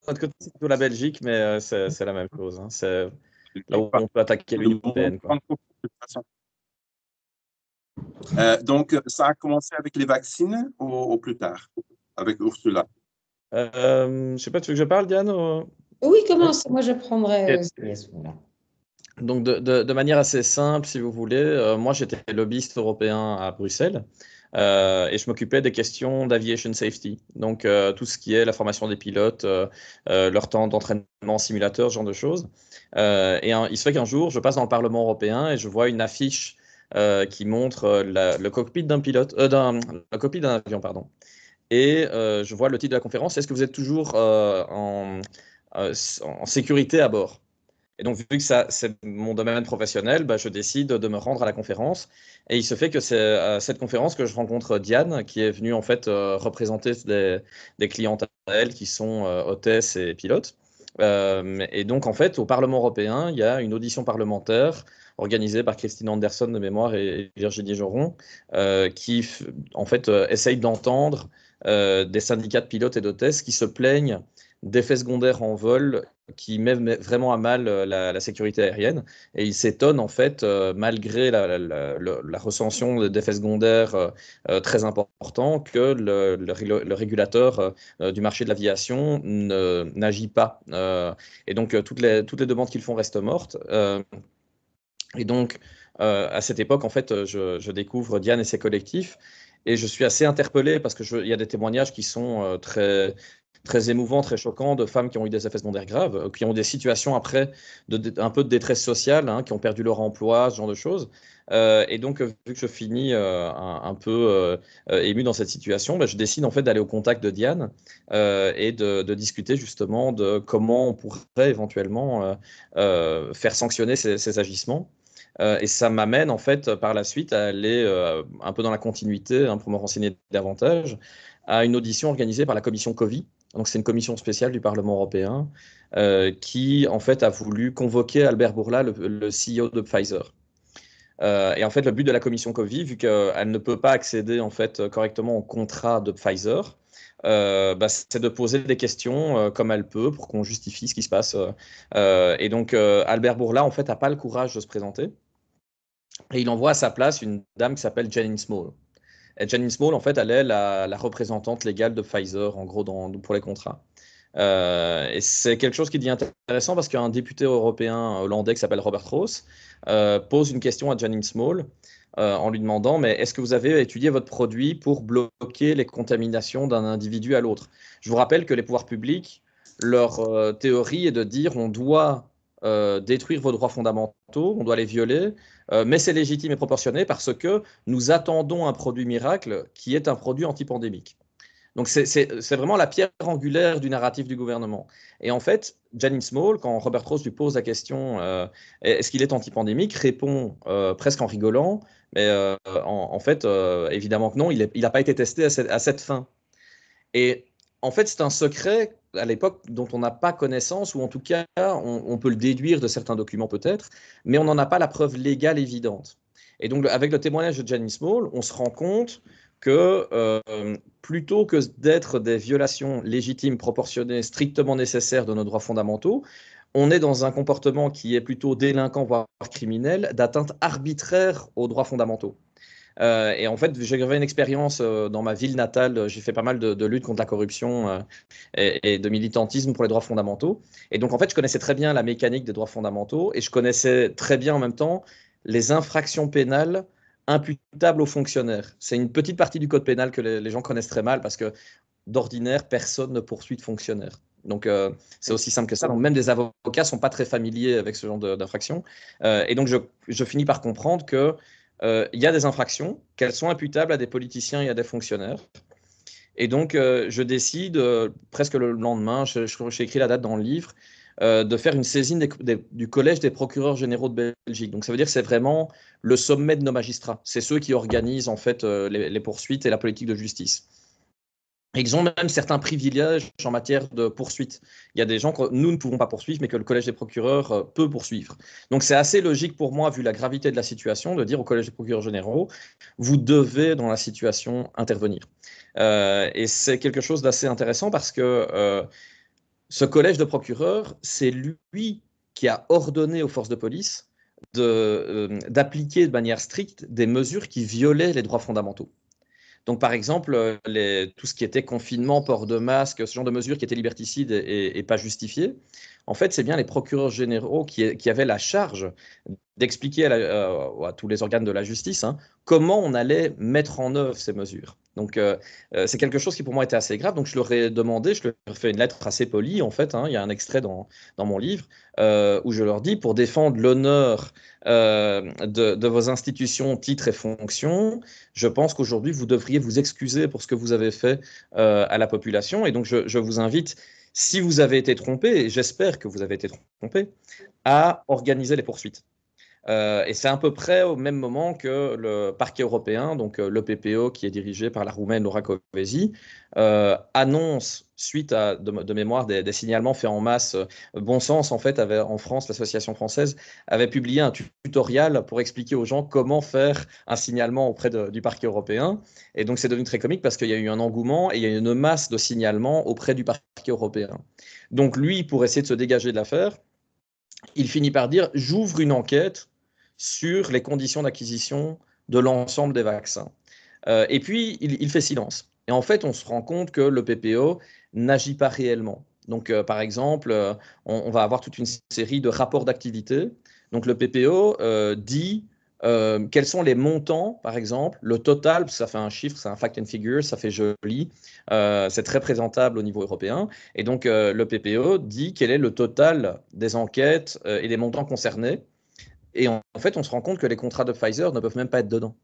notre côté, c'est plutôt la Belgique, mais c'est la même chose, hein. C'est là où Pas on peut attaquer de l'Union bon européenne, quoi. point de façon. Donc, ça a commencé avec les vaccins ou plus tard, avec Ursula? Je sais pas, tu veux que je parle, Diane? Oui, Ouais. commence. Moi, je prendrai Ok. aussi à ce moment-là. Donc, de manière assez simple, si vous voulez, moi, j'étais lobbyiste européen à Bruxelles et je m'occupais des questions d'aviation safety. Donc, tout ce qui est la formation des pilotes, leur temps d'entraînement en simulateur, ce genre de choses. Il se fait qu'un jour, je passe dans le Parlement européen et je vois une affiche qui montre le cockpit d'un pilote, le cockpit d'un avion, pardon. Et je vois le titre de la conférence, est-ce que vous êtes toujours en sécurité à bord? Et donc, vu que ça, c'est mon domaine professionnel, bah, je décide de me rendre à la conférence. Et il se fait que c'est à cette conférence que je rencontre Diane, qui est venue en fait représenter des clientes à elle qui sont hôtesses et pilotes. Et donc, en fait, au Parlement européen, il y a une audition parlementaire organisée par Christine Anderson de mémoire et Virginie Joron, en fait, essaye d'entendre des syndicats de pilotes et d'hôtesses qui se plaignent d'effets secondaires en vol qui met vraiment à mal la sécurité aérienne. Et il s'étonne, en fait, malgré la recension d'effets secondaires très importants, que le régulateur du marché de l'aviation n'agit pas. Et donc, toutes les demandes qu'ils font restent mortes. Et donc, à cette époque, en fait, je découvre Diane et ses collectifs. Et je suis assez interpellé parce qu'il y a des témoignages qui sont très émouvants, très choquants de femmes qui ont eu des effets secondaires graves, qui ont des situations après un peu de détresse sociale, hein, qui ont perdu leur emploi, ce genre de choses. Et donc, vu que je finis un peu ému dans cette situation, bah, je décide en fait d'aller au contact de Diane et de discuter justement de comment on pourrait éventuellement faire sanctionner ces agissements. Et ça m'amène en fait par la suite à aller un peu dans la continuité, hein, pour me renseigner davantage, à une audition organisée par la commission COVID. Donc c'est une commission spéciale du Parlement européen qui en fait a voulu convoquer Albert Bourla, le CEO de Pfizer. Et en fait, le but de la commission COVID, vu qu'elle ne peut pas accéder en fait correctement au contrat de Pfizer, bah, c'est de poser des questions comme elle peut pour qu'on justifie ce qui se passe. Et donc, Albert Bourla, en fait, n'a pas le courage de se présenter. Et il envoie à sa place une dame qui s'appelle Janine Small. Et Janine Small, en fait, elle est la représentante légale de Pfizer, en gros, pour les contrats. Et c'est quelque chose qui dit intéressant parce qu'un député européen hollandais qui s'appelle Robert Roos pose une question à Janine Small en lui demandant, mais est-ce que vous avez étudié votre produit pour bloquer les contaminations d'un individu à l'autre? Je vous rappelle que les pouvoirs publics, leur théorie est de dire on doit détruire vos droits fondamentaux, on doit les violer, mais c'est légitime et proportionné parce que nous attendons un produit miracle qui est un produit antipandémique. Donc c'est vraiment la pierre angulaire du narratif du gouvernement. Et en fait, Janine Small, quand Robert Roos lui pose la question est-ce qu'il est antipandémique, répond presque en rigolant, mais en fait, évidemment que non, il n'a pas été testé à cette fin. Et en fait, c'est un secret à l'époque dont on n'a pas connaissance, ou en tout cas, on peut le déduire de certains documents peut-être, mais on n'en a pas la preuve légale évidente. Et donc, avec le témoignage de Janine Small, on se rend compte que plutôt que d'être des violations légitimes, proportionnées, strictement nécessaires de nos droits fondamentaux, on est dans un comportement qui est plutôt délinquant, voire criminel, d'atteinte arbitraire aux droits fondamentaux. Et en fait, j'ai une expérience dans ma ville natale. J'ai fait pas mal de lutte contre la corruption et de militantisme pour les droits fondamentaux. Et donc, en fait, je connaissais très bien la mécanique des droits fondamentaux et je connaissais très bien en même temps les infractions pénales imputables aux fonctionnaires. C'est une petite partie du code pénal que les gens connaissent très mal parce que d'ordinaire, personne ne poursuit de fonctionnaires. Donc, c'est aussi simple que ça. Donc, même des avocats ne sont pas très familiers avec ce genre d'infractions. Et donc, je finis par comprendre que il y a des infractions, qu'elles sont imputables à des politiciens et à des fonctionnaires. Et donc, je décide, presque le lendemain, j'ai écrit la date dans le livre, de faire une saisine du Collège des procureurs généraux de Belgique. Donc, ça veut dire que c'est vraiment le sommet de nos magistrats. C'est ceux qui organisent en fait les poursuites et la politique de justice. Et ils ont même certains privilèges en matière de poursuite. Il y a des gens que nous ne pouvons pas poursuivre, mais que le Collège des procureurs peut poursuivre. Donc c'est assez logique pour moi, vu la gravité de la situation, de dire au Collège des procureurs généraux, vous devez, dans la situation, intervenir. Et c'est quelque chose d'assez intéressant parce que Ce collège de procureurs, c'est lui qui a ordonné aux forces de police d'appliquer de manière stricte des mesures qui violaient les droits fondamentaux. Donc, par exemple, tout ce qui était confinement, port de masque, ce genre de mesures qui étaient liberticides et pas justifiées, en fait, c'est bien les procureurs généraux qui avaient la charge d'expliquer à tous les organes de la justice, hein, comment on allait mettre en œuvre ces mesures. Donc, c'est quelque chose qui pour moi était assez grave. Donc, je leur ai demandé, je leur ai fait une lettre assez polie, en fait, hein, il y a un extrait dans mon livre, où je leur dis, pour défendre l'honneur de vos institutions, titres et fonctions, je pense qu'aujourd'hui, vous devriez vous excuser pour ce que vous avez fait à la population. Et donc, je vous invite, si vous avez été trompé, et j'espère que vous avez été trompé, à organiser les poursuites. Et c'est à peu près au même moment que le parquet européen, donc le PPO, qui est dirigé par la Roumaine Laura Kövesi, annonce, suite à, de mémoire, des signalements faits en masse. Bon Sens, en fait, en France, l'association française, avait publié un tutoriel pour expliquer aux gens comment faire un signalement auprès du parquet européen. Et donc, c'est devenu très comique parce qu'il y a eu un engouement et il y a eu une masse de signalements auprès du parquet européen. Donc, lui, pour essayer de se dégager de l'affaire, il finit par dire, j'ouvre une enquête sur les conditions d'acquisition de l'ensemble des vaccins. Et puis, il fait silence. Et en fait, on se rend compte que le PPO n'agit pas réellement. Donc, par exemple, on va avoir toute une série de rapports d'activité. Donc, le PPO dit quels sont les montants, par exemple, le total, parce que ça fait un chiffre, c'est un fact and figure, ça fait joli, c'est très présentable au niveau européen. Et donc, le PPO dit quel est le total des enquêtes et des montants concernés. Et en fait, on se rend compte que les contrats de Pfizer ne peuvent même pas être dedans.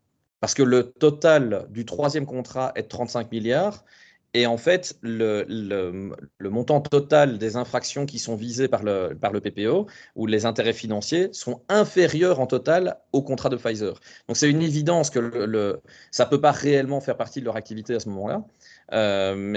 Parce que le total du troisième contrat est de 35 milliards. Et en fait, le montant total des infractions qui sont visées par le PPO ou les intérêts financiers sont inférieurs en total au contrat de Pfizer. Donc c'est une évidence que ça ne peut pas réellement faire partie de leur activité à ce moment-là.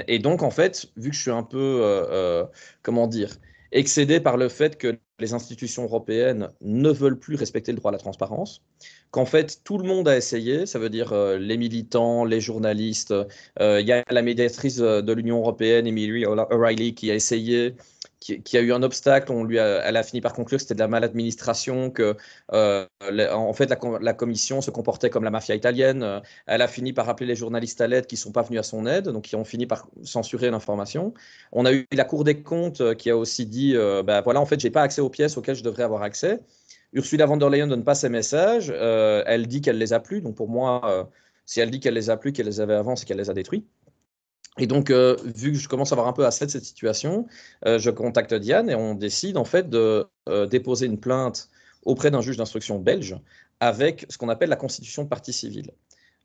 Et donc, en fait, vu que je suis un peu, comment dire, excédé par le fait que les institutions européennes ne veulent plus respecter le droit à la transparence, qu'en fait tout le monde a essayé, ça veut dire les militants, les journalistes, il y a la médiatrice de l'Union européenne, Emily O'Reilly, qui a essayé, qui a eu un obstacle, elle a fini par conclure que c'était de la maladministration, que en fait la commission se comportait comme la mafia italienne, elle a fini par appeler les journalistes à l'aide qui ne sont pas venus à son aide, donc qui ont fini par censurer l'information. On a eu la Cour des comptes qui a aussi dit, ben voilà, en fait, j'ai pas accès aux pièces auxquelles je devrais avoir accès. Ursula von der Leyen ne donne pas ses messages. Elle dit qu'elle les a plus. Donc pour moi, si elle dit qu'elle les a plus, qu'elle les avait avant, c'est qu'elle les a détruits. Et donc, vu que je commence à avoir un peu assez de cette situation, je contacte Diane et on décide en fait de déposer une plainte auprès d'un juge d'instruction belge avec ce qu'on appelle la constitution de partie civile.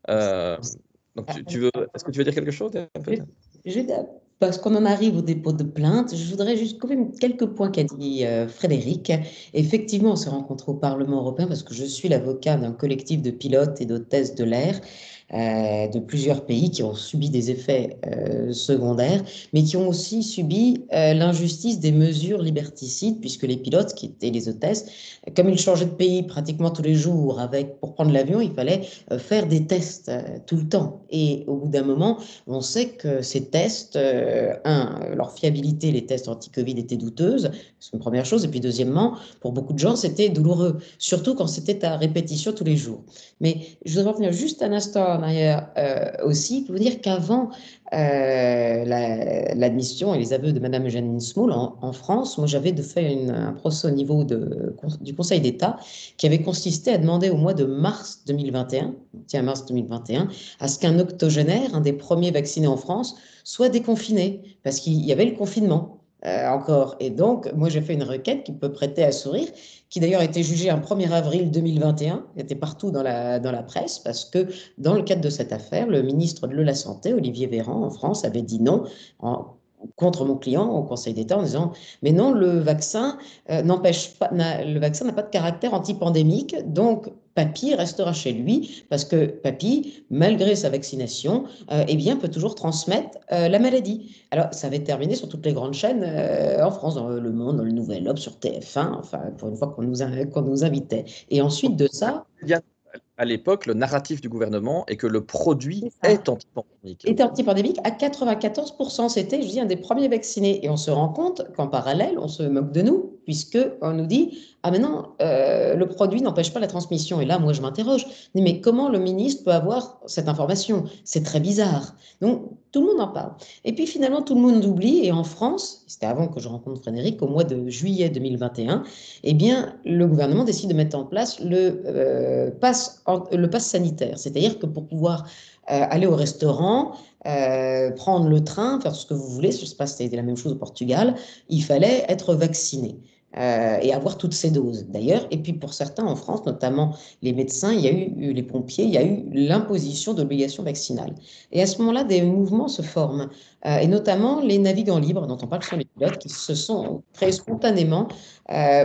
Donc, est-ce que tu veux dire quelque chose, Diane, peut-être? Parce qu'on en arrive au dépôt de plainte, je voudrais juste quand même quelques points qu'a dit Frédéric. Effectivement, on s'est rencontrés au Parlement européen parce que je suis l'avocat d'un collectif de pilotes et d'hôtesses de l'air de plusieurs pays qui ont subi des effets secondaires, mais qui ont aussi subi l'injustice des mesures liberticides, puisque les pilotes, qui étaient les hôtesses, comme ils changeaient de pays pratiquement tous les jours, pour prendre l'avion, il fallait faire des tests tout le temps. Et au bout d'un moment, on sait que ces tests, leur fiabilité, les tests anti-Covid étaient douteuses, c'est une première chose. Et puis deuxièmement, pour beaucoup de gens, c'était douloureux, surtout quand c'était à répétition tous les jours. Mais je voudrais revenir juste un instant en arrière aussi pour vous dire qu'avant l'admission et les aveux de Mme Janine Small en France, moi j'avais fait un procès au niveau du Conseil d'État qui avait consisté à demander au mois de mars 2021, tiens mars 2021, à ce qu'un octogénaire, un des premiers vaccinés en France, soit déconfiné parce qu'il y avait le confinement. Encore. Et donc, moi, j'ai fait une requête qui peut prêter à sourire, qui d'ailleurs a été jugée un 1er avril 2021, qui était partout dans la presse, parce que dans le cadre de cette affaire, le ministre de la Santé, Olivier Véran, en France, avait dit non contre mon client au Conseil d'État en disant mais non, le vaccin le vaccin n'a pas de caractère antipandémique, donc Papy restera chez lui parce que Papy, malgré sa vaccination, eh bien, peut toujours transmettre la maladie. Alors, ça avait terminé sur toutes les grandes chaînes en France, dans Le Monde, dans le Nouvel Obs, sur TF1, enfin, pour une fois qu'on nous invitait. Et ensuite de ça... à l'époque, le narratif du gouvernement est que le produit C'est ça. est antipandémique. Était antipandémique à 94%. C'était, je dis, un des premiers vaccinés. Et on se rend compte qu'en parallèle, on se moque de nous, puisqu'on nous dit, ah mais non, le produit n'empêche pas la transmission. Et là, moi, je m'interroge. Je dis, mais comment le ministre peut avoir cette information? C'est très bizarre. Donc, tout le monde en parle. Et puis, finalement, tout le monde oublie. Et en France, c'était avant que je rencontre Frédéric, au mois de juillet 2021, eh bien, le gouvernement décide de mettre en place le pass sanitaire. C'est-à-dire que pour pouvoir aller au restaurant, prendre le train, faire ce que vous voulez, je ne sais pas si c'était la même chose au Portugal, il fallait être vacciné. Et avoir toutes ces doses d'ailleurs. Et puis pour certains en France, notamment les médecins, il y a eu les pompiers, il y a eu l'imposition d'obligations vaccinales. Et à ce moment-là, des mouvements se forment, et notamment les navigants libres, dont on parle sur les pilotes, qui se sont créés spontanément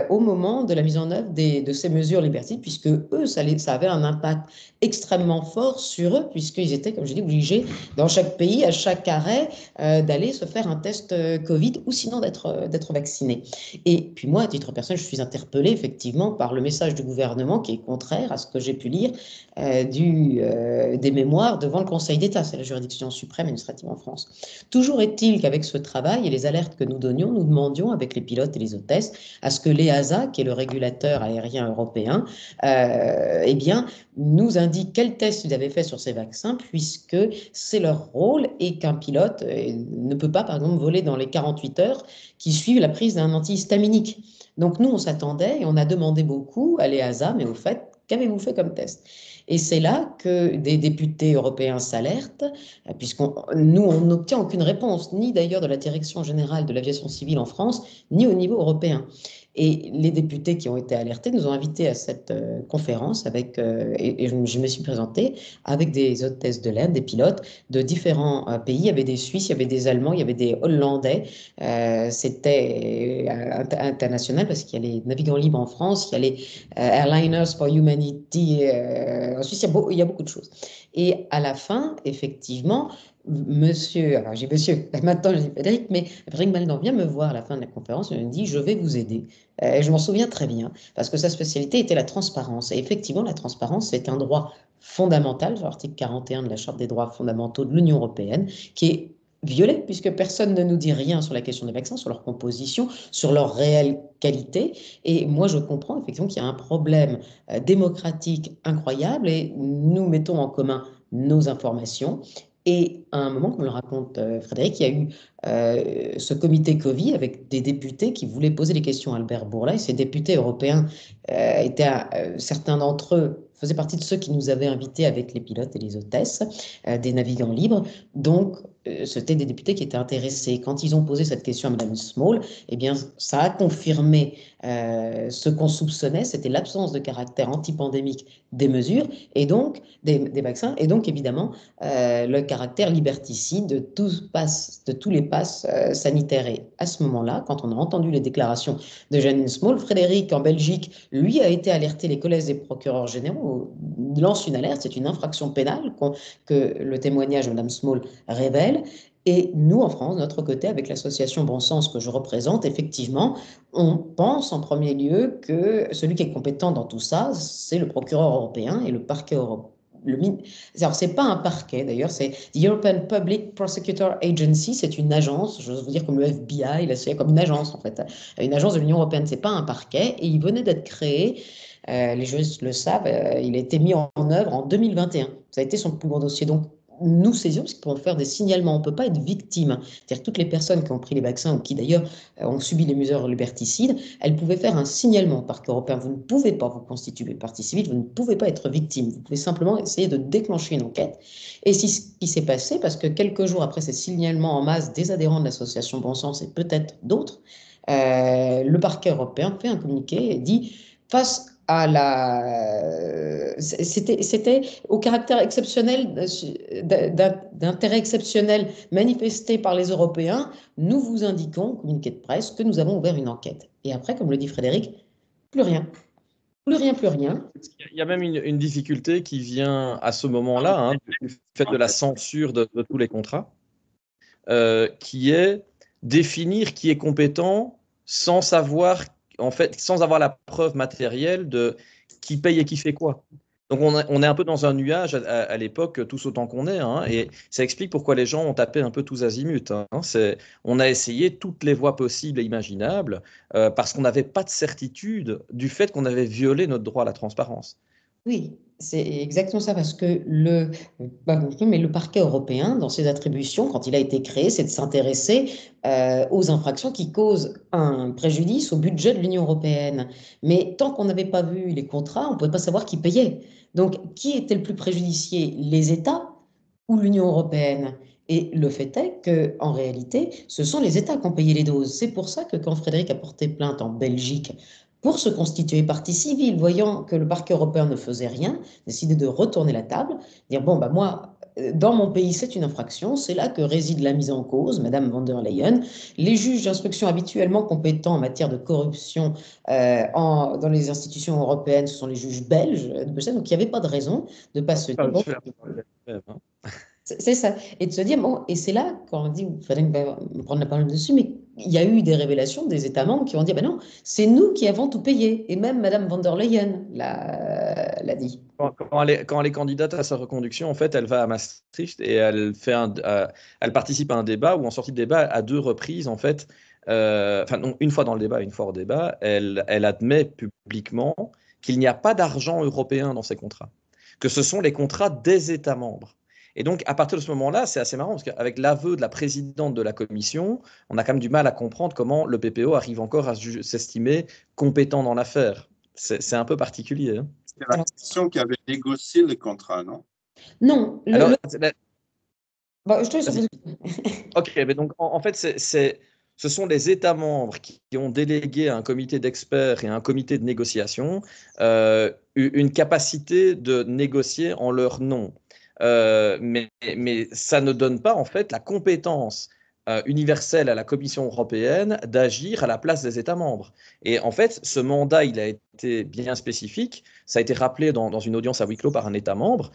au moment de la mise en œuvre de ces mesures liberticides, puisque eux, ça avait un impact extrêmement fort sur eux, puisqu'ils étaient, comme je dis, obligés, dans chaque pays, à chaque arrêt, d'aller se faire un test Covid ou sinon d'être vaccinés. Et puis moi, à titre personnel, je suis interpellée effectivement par le message du gouvernement qui est contraire à ce que j'ai pu lire des mémoires devant le Conseil d'État, c'est la juridiction suprême administrative en France. Toujours est-il qu'avec ce travail et les alertes que nous donnions, nous demandions avec les pilotes et les hôtesses à ce que l'EASA, qui est le régulateur aérien européen, eh bien, nous indique quel test ils avaient fait sur ces vaccins, puisque c'est leur rôle et qu'un pilote ne peut pas, par exemple, voler dans les 48 heures qui suivent la prise d'un antihistaminique. Donc nous, on s'attendait et on a demandé beaucoup à l'EASA, mais au fait, qu'avez-vous fait comme test? Et c'est là que des députés européens s'alertent, puisqu'on n'obtient aucune réponse, ni d'ailleurs de la Direction générale de l'aviation civile en France, ni au niveau européen. Et les députés qui ont été alertés nous ont invités à cette conférence et je me suis présentée avec des hôtesses de l'air, des pilotes de différents pays. Il y avait des Suisses, il y avait des Allemands, il y avait des Hollandais. C'était international parce qu'il y a les navigants libres en France, il y a les Airliners for Humanity en Suisse, il y a beaucoup de choses. Et à la fin, effectivement, alors j'ai monsieur, maintenant je dis Frédéric, mais Frédéric Maldan vient me voir à la fin de la conférence et me dit, je vais vous aider. Je m'en souviens très bien, parce que sa spécialité était la transparence. Et effectivement, la transparence, c'est un droit fondamental, sur l'article 41 de la Charte des droits fondamentaux de l'Union européenne, qui est violé, puisque personne ne nous dit rien sur la question des vaccins, sur leur composition, sur leur réelle qualité. Et moi, je comprends effectivement qu'il y a un problème démocratique incroyable, et nous mettons en commun nos informations. Et à un moment, comme le raconte Frédéric, il y a eu ce comité Covid avec des députés qui voulaient poser des questions à Albert Bourla. Et ces députés européens certains d'entre eux faisaient partie de ceux qui nous avaient invités avec les pilotes et les hôtesses, des navigants libres. Donc, c'était des députés qui étaient intéressés. Quand ils ont posé cette question à Mme Small, eh bien, ça a confirmé ce qu'on soupçonnait, c'était l'absence de caractère antipandémique des mesures et donc des vaccins, et donc évidemment le caractère liberticide de tous les passes sanitaires. Et à ce moment-là, quand on a entendu les déclarations de Janine Small, Frédéric en Belgique, lui, a été alerté, les collèges des procureurs généraux lancent une alerte, c'est une infraction pénale que le témoignage de Mme Small révèle. Et nous, en France, de notre côté, avec l'association Bon Sens que je représente, effectivement, on pense en premier lieu que celui qui est compétent dans tout ça, c'est le procureur européen et le parquet européen. Alors, ce n'est pas un parquet, d'ailleurs, c'est the European Public Prosecutor Agency, c'est une agence, je veux dire comme le FBI, la CIA, comme une agence, en fait, une agence de l'Union européenne, ce n'est pas un parquet, et il venait d'être créé, les juristes le savent, il a été mis en œuvre en 2021. Ça a été son plus gros dossier. Donc, nous saisissons parce qu'on peut faire des signalements, on ne peut pas être victime. C'est-à-dire toutes les personnes qui ont pris les vaccins ou qui d'ailleurs ont subi les mesures liberticides, elles pouvaient faire un signalement au parquet européen. Vous ne pouvez pas vous constituer partie civile, vous ne pouvez pas être victime. Vous pouvez simplement essayer de déclencher une enquête. Et c'est ce qui s'est passé parce que quelques jours après ces signalements en masse des adhérents de l'association Bon Sens et peut-être d'autres, le parquet européen fait un communiqué et dit face à c'était au caractère exceptionnel, d'intérêt exceptionnel manifesté par les Européens, nous vous indiquons, communiqué de presse, que nous avons ouvert une enquête. Et après, comme le dit Frédéric, plus rien. Plus rien, plus rien. Il y a même une difficulté qui vient à ce moment-là, du fait de la censure de tous les contrats, qui est définir qui est compétent sans savoir, en fait, sans avoir la preuve matérielle de qui paye et qui fait quoi. Donc on est un peu dans un nuage à l'époque, tous autant qu'on est, hein, et ça explique pourquoi les gens ont tapé un peu tous azimuts. Hein. On a essayé toutes les voies possibles et imaginables parce qu'on n'avait pas de certitude du fait qu'on avait violé notre droit à la transparence. Oui, c'est exactement ça, parce que mais le parquet européen, dans ses attributions, quand il a été créé, c'est de s'intéresser aux infractions qui causent un préjudice au budget de l'Union européenne. Mais tant qu'on n'avait pas vu les contrats, on ne pouvait pas savoir qui payait. Donc, qui était le plus préjudicié, les États ou l'Union européenne? Et le fait est qu'en réalité, ce sont les États qui ont payé les doses. C'est pour ça que quand Frédéric a porté plainte en Belgique pour se constituer partie civile, voyant que le parquet européen ne faisait rien, décidé de retourner la table, dire bon, bah moi, dans mon pays, c'est une infraction, c'est là que réside la mise en cause, Madame von der Leyen. Les juges d'instruction habituellement compétents en matière de corruption dans les institutions européennes, ce sont les juges belges de Bruxelles, donc il n'y avait pas de raison de ne pas se dire, bon, c'est ça. Et de se dire, bon, et c'est là, quand on dit, il fallait me prendre la parole dessus, mais il y a eu des révélations des États membres qui ont dit, ben non, c'est nous qui avons tout payé. Et même Madame von der Leyen l'a dit. Quand elle est candidate à sa reconduction, en fait, elle va à Maastricht et elle participe à un débat où, en sortie de débat, à 2 reprises, en fait, enfin, non, une fois dans le débat, une fois hors débat, elle admet publiquement qu'il n'y a pas d'argent européen dans ces contrats, que ce sont les contrats des États membres. Et donc, à partir de ce moment-là, c'est assez marrant, parce qu'avec l'aveu de la présidente de la Commission, on a quand même du mal à comprendre comment le PPO arrive encore à s'estimer compétent dans l'affaire. C'est un peu particulier. Hein. C'est la Commission qui avait négocié le contrat, non? Non. Alors, Bah, je te laisse. ok, mais donc en fait, ce sont les États membres qui ont délégué à un comité d'experts et à un comité de négociation une capacité de négocier en leur nom. Mais ça ne donne pas en fait la compétence universelle à la Commission européenne d'agir à la place des États membres. Et en fait, ce mandat, il a été bien spécifique. Ça a été rappelé dans une audience à huis clos par un État membre.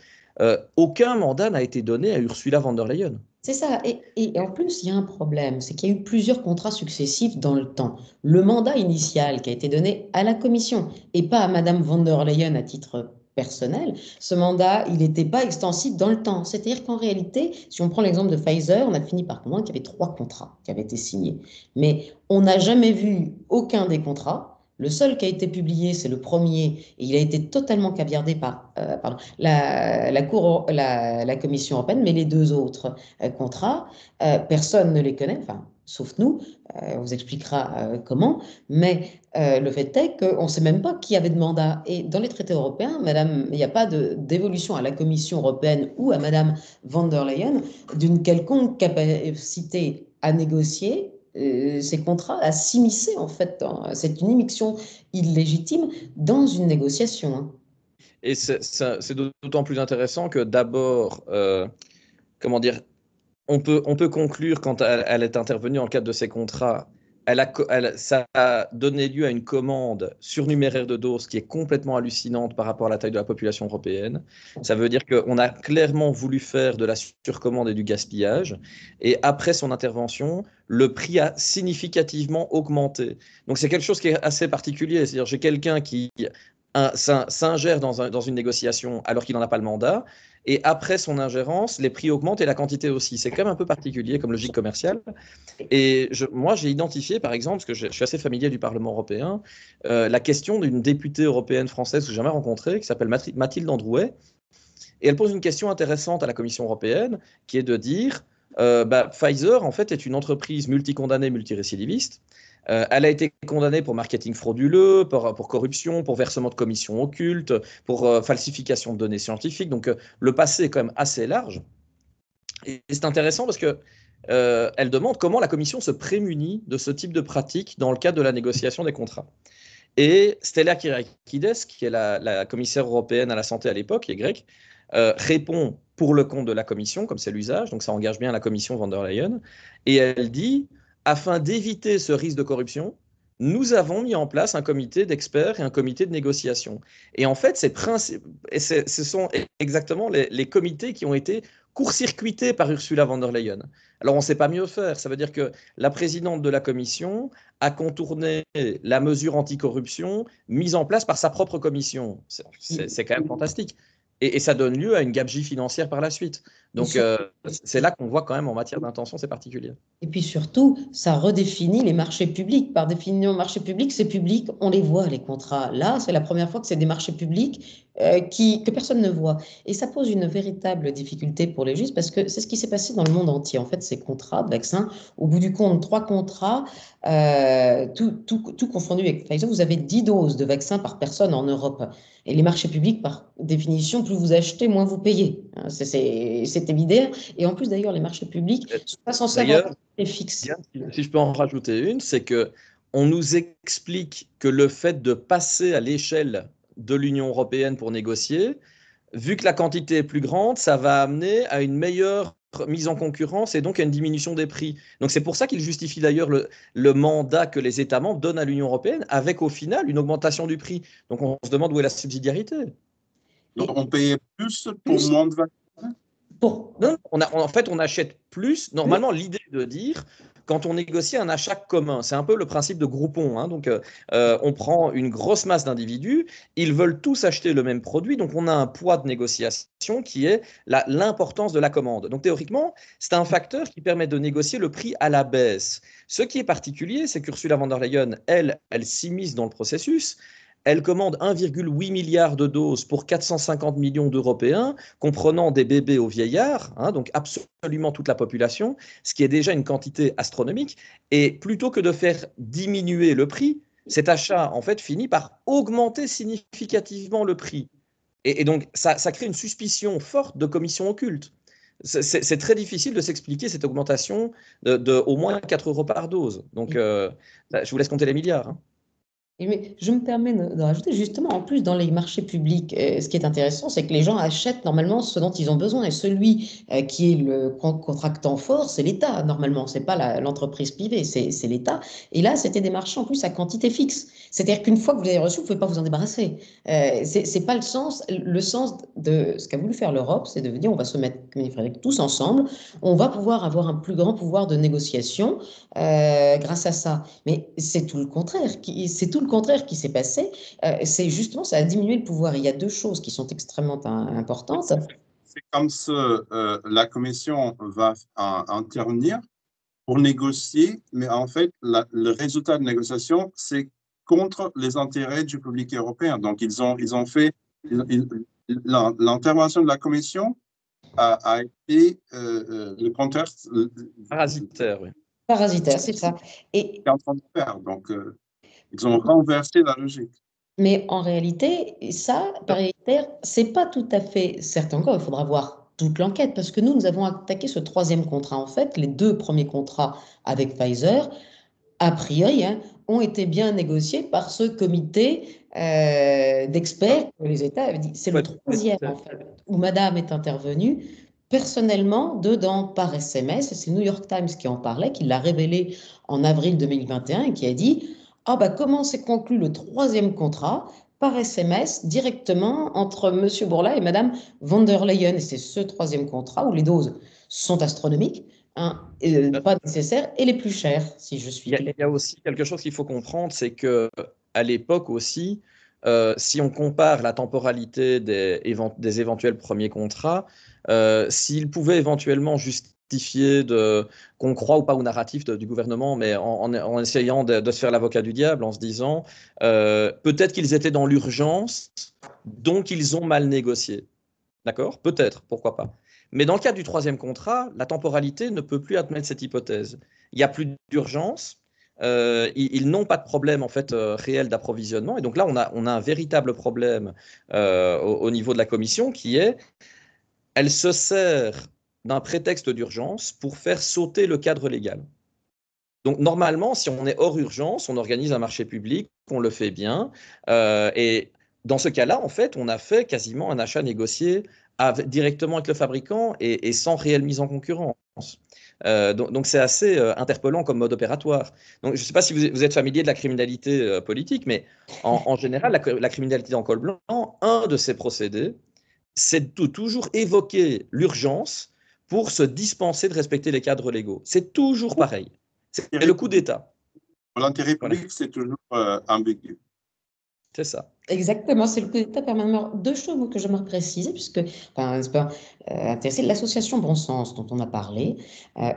Aucun mandat n'a été donné à Ursula von der Leyen. C'est ça. Et en plus, il y a un problème, c'est qu'il y a eu plusieurs contrats successifs dans le temps. Le mandat initial qui a été donné à la Commission et pas à Madame von der Leyen à titre personnel, ce mandat, il n'était pas extensible dans le temps. C'est-à-dire qu'en réalité, si on prend l'exemple de Pfizer, on a fini par comprendre qu'il y avait 3 contrats qui avaient été signés. Mais on n'a jamais vu aucun des contrats. Le seul qui a été publié, c'est le premier, et il a été totalement caviardé par la Commission européenne, mais les 2 autres contrats, personne ne les connaît, enfin, sauf nous, on vous expliquera comment, mais le fait est qu'on ne sait même pas qui avait de mandat. Et dans les traités européens, madame, il n'y a pas d'évolution à la Commission européenne ou à Madame von der Leyen d'une quelconque capacité à négocier ces contrats, à s'immiscer en fait. C'est une immixtion illégitime dans une négociation. Hein. Et c'est d'autant plus intéressant que d'abord, comment dire, on peut conclure quand elle est intervenue dans le cadre de ces contrats, ça a donné lieu à une commande surnuméraire de doses qui est complètement hallucinante par rapport à la taille de la population européenne. Ça veut dire qu'on a clairement voulu faire de la surcommande et du gaspillage. Et après son intervention, le prix a significativement augmenté. Donc c'est quelque chose qui est assez particulier. C'est-à-dire j'ai quelqu'un qui s'ingère dans une négociation alors qu'il n'en a pas le mandat. Et après son ingérence, les prix augmentent et la quantité aussi. C'est quand même un peu particulier comme logique commerciale. Et moi, j'ai identifié, par exemple, parce que je suis assez familier du Parlement européen, la question d'une députée européenne française que j'ai jamais rencontrée, qui s'appelle Mathilde Androuet. Et elle pose une question intéressante à la Commission européenne, qui est de dire, Pfizer, en fait, est une entreprise multicondamnée, multirécidiviste. Elle a été condamnée pour marketing frauduleux, pour corruption, pour versement de commissions occultes, pour falsification de données scientifiques. Donc le passé est quand même assez large. Et c'est intéressant parce que elle demande comment la Commission se prémunit de ce type de pratique dans le cadre de la négociation des contrats. Et Stella Kyriakides, qui est la commissaire européenne à la santé à l'époque, qui est grecque, répond pour le compte de la Commission, comme c'est l'usage, donc ça engage bien la Commission von der Leyen, et elle dit afin d'éviter ce risque de corruption, nous avons mis en place un comité d'experts et un comité de négociation. Et en fait, ce sont exactement les comités qui ont été court-circuités par Ursula von der Leyen. Alors, on ne sait pas mieux faire. Ça veut dire que la présidente de la Commission a contourné la mesure anticorruption mise en place par sa propre commission. C'est quand même fantastique. Et ça donne lieu à une gabegie financière par la suite. Donc, c'est là qu'on voit quand même en matière d'intention, c'est particulier. Et puis surtout, ça redéfinit les marchés publics. Par définition, marchés publics, c'est public, on les voit, les contrats. Là, c'est la première fois que c'est des marchés publics que personne ne voit. Et ça pose une véritable difficulté pour les juges parce que c'est ce qui s'est passé dans le monde entier. En fait, ces contrats de vaccins, au bout du compte, 3 contrats, tout confondu avec Pfizer, vous avez 10 doses de vaccins par personne en Europe. Et les marchés publics, par définition, plus vous achetez, moins vous payez. C'est évident. Et en plus, d'ailleurs, les marchés publics ne sont pas censés avoir D'ailleurs, des fixes. si je peux en rajouter une, c'est que on nous explique que le fait de passer à l'échelle de l'Union européenne pour négocier, vu que la quantité est plus grande, ça va amener à une meilleure mise en concurrence et donc à une diminution des prix. Donc c'est pour ça qu'il justifie d'ailleurs le mandat que les États membres donnent à l'Union européenne, avec au final une augmentation du prix. Donc on se demande où est la subsidiarité. Donc, on payait plus pour moins de vaccins? Non, en fait, on achète plus. Normalement, l'idée de dire, quand on négocie un achat commun, c'est un peu le principe de Groupon. Hein. Donc, on prend une grosse masse d'individus, ils veulent tous acheter le même produit, donc on a un poids de négociation qui est l'importance de la commande. Donc, théoriquement, c'est un facteur qui permet de négocier le prix à la baisse. Ce qui est particulier, c'est qu'Ursula von der Leyen, elle s'immisce dans le processus. Elle commande 1,8 milliard de doses pour 450 millions d'Européens, comprenant des bébés aux vieillards, hein, donc absolument toute la population, ce qui est déjà une quantité astronomique. Et plutôt que de faire diminuer le prix, cet achat, en fait, finit par augmenter significativement le prix. Et donc, ça crée une suspicion forte de commission occulte. C'est très difficile de s'expliquer cette augmentation de au moins 4 euros par dose. Donc, je vous laisse compter les milliards. Hein. Mais je me permets de rajouter justement, en plus, dans les marchés publics, ce qui est intéressant, c'est que les gens achètent normalement ce dont ils ont besoin. Et celui qui est le contractant fort, c'est l'État, normalement. C'est pas l'entreprise privée, c'est l'État. Et là, c'était des marchés en plus à quantité fixe. C'est-à-dire qu'une fois que vous avez reçu, vous ne pouvez pas vous en débarrasser. C'est pas le sens. Le sens de ce qu'a voulu faire l'Europe, c'est de dire on va se mettre, comme il Frédéric, tous ensemble. On va pouvoir avoir un plus grand pouvoir de négociation grâce à ça. Mais c'est tout le contraire. C'est tout le contraire qui s'est passé. C'est justement, ça a diminué le pouvoir. Il y a deux choses qui sont extrêmement importantes. C'est comme ça, la Commission va intervenir pour négocier, mais en fait, le résultat de négociation, c'est contre les intérêts du public européen. Donc, ils ont fait l'intervention de la Commission a été le contexte Parasitaire, oui. Parasitaire, c'est ça. Et en train de faire. Donc, ils ont renversé la logique. mais en réalité, ça, paritaire, c'est pas tout à fait certain encore. Il faudra voir toute l'enquête parce que nous avons attaqué ce troisième contrat. En fait, les 2 premiers contrats avec Pfizer, a priori, hein, ont été bien négociés par ce comité d'experts que les États avaient dit. C'est le troisième, en fait, où Madame est intervenue personnellement dedans par SMS. Et c'est le New York Times qui en parlait, qui l'a révélé en avril 2021 et qui a dit ah bah comment s'est conclu le troisième contrat par SMS directement entre Monsieur Bourla et Madame von der Leyen. Et c'est ce troisième contrat où les doses sont astronomiques. Hein, pas nécessaires et les plus chères, si je suis clair. Il y a aussi quelque chose qu'il faut comprendre, c'est que à l'époque aussi, si on compare la temporalité des éventuels premiers contrats, s'ils pouvaient éventuellement justifier qu'on croit ou pas au narratif du gouvernement, mais en essayant de se faire l'avocat du diable, en se disant peut-être qu'ils étaient dans l'urgence, donc ils ont mal négocié. D'accord? Peut-être, pourquoi pas. Mais dans le cas du troisième contrat, la temporalité ne peut plus admettre cette hypothèse. Il n'y a plus d'urgence, ils n'ont pas de problème en fait réel d'approvisionnement. Et donc là, on a un véritable problème au niveau de la Commission qui est, elle se sert d'un prétexte d'urgence pour faire sauter le cadre légal. Donc normalement, si on est hors urgence, on organise un marché public, on le fait bien. Et dans ce cas-là, en fait, on a fait quasiment un achat négocié directement avec le fabricant et sans réelle mise en concurrence. Donc c'est assez interpellant comme mode opératoire. Donc je ne sais pas si vous êtes familier de la criminalité politique, mais en général, la criminalité en col blanc, un de ses procédés, c'est de toujours évoquer l'urgence pour se dispenser de respecter les cadres légaux. C'est toujours pareil. C'est le coup d'État. L'intérêt public, c'est toujours ambigu. C'est ça. Exactement, c'est le coup d'État permanent. Deux choses que j'aimerais préciser, puisque, enfin, c'est pas intéressé, l'association Bon Sens dont on a parlé,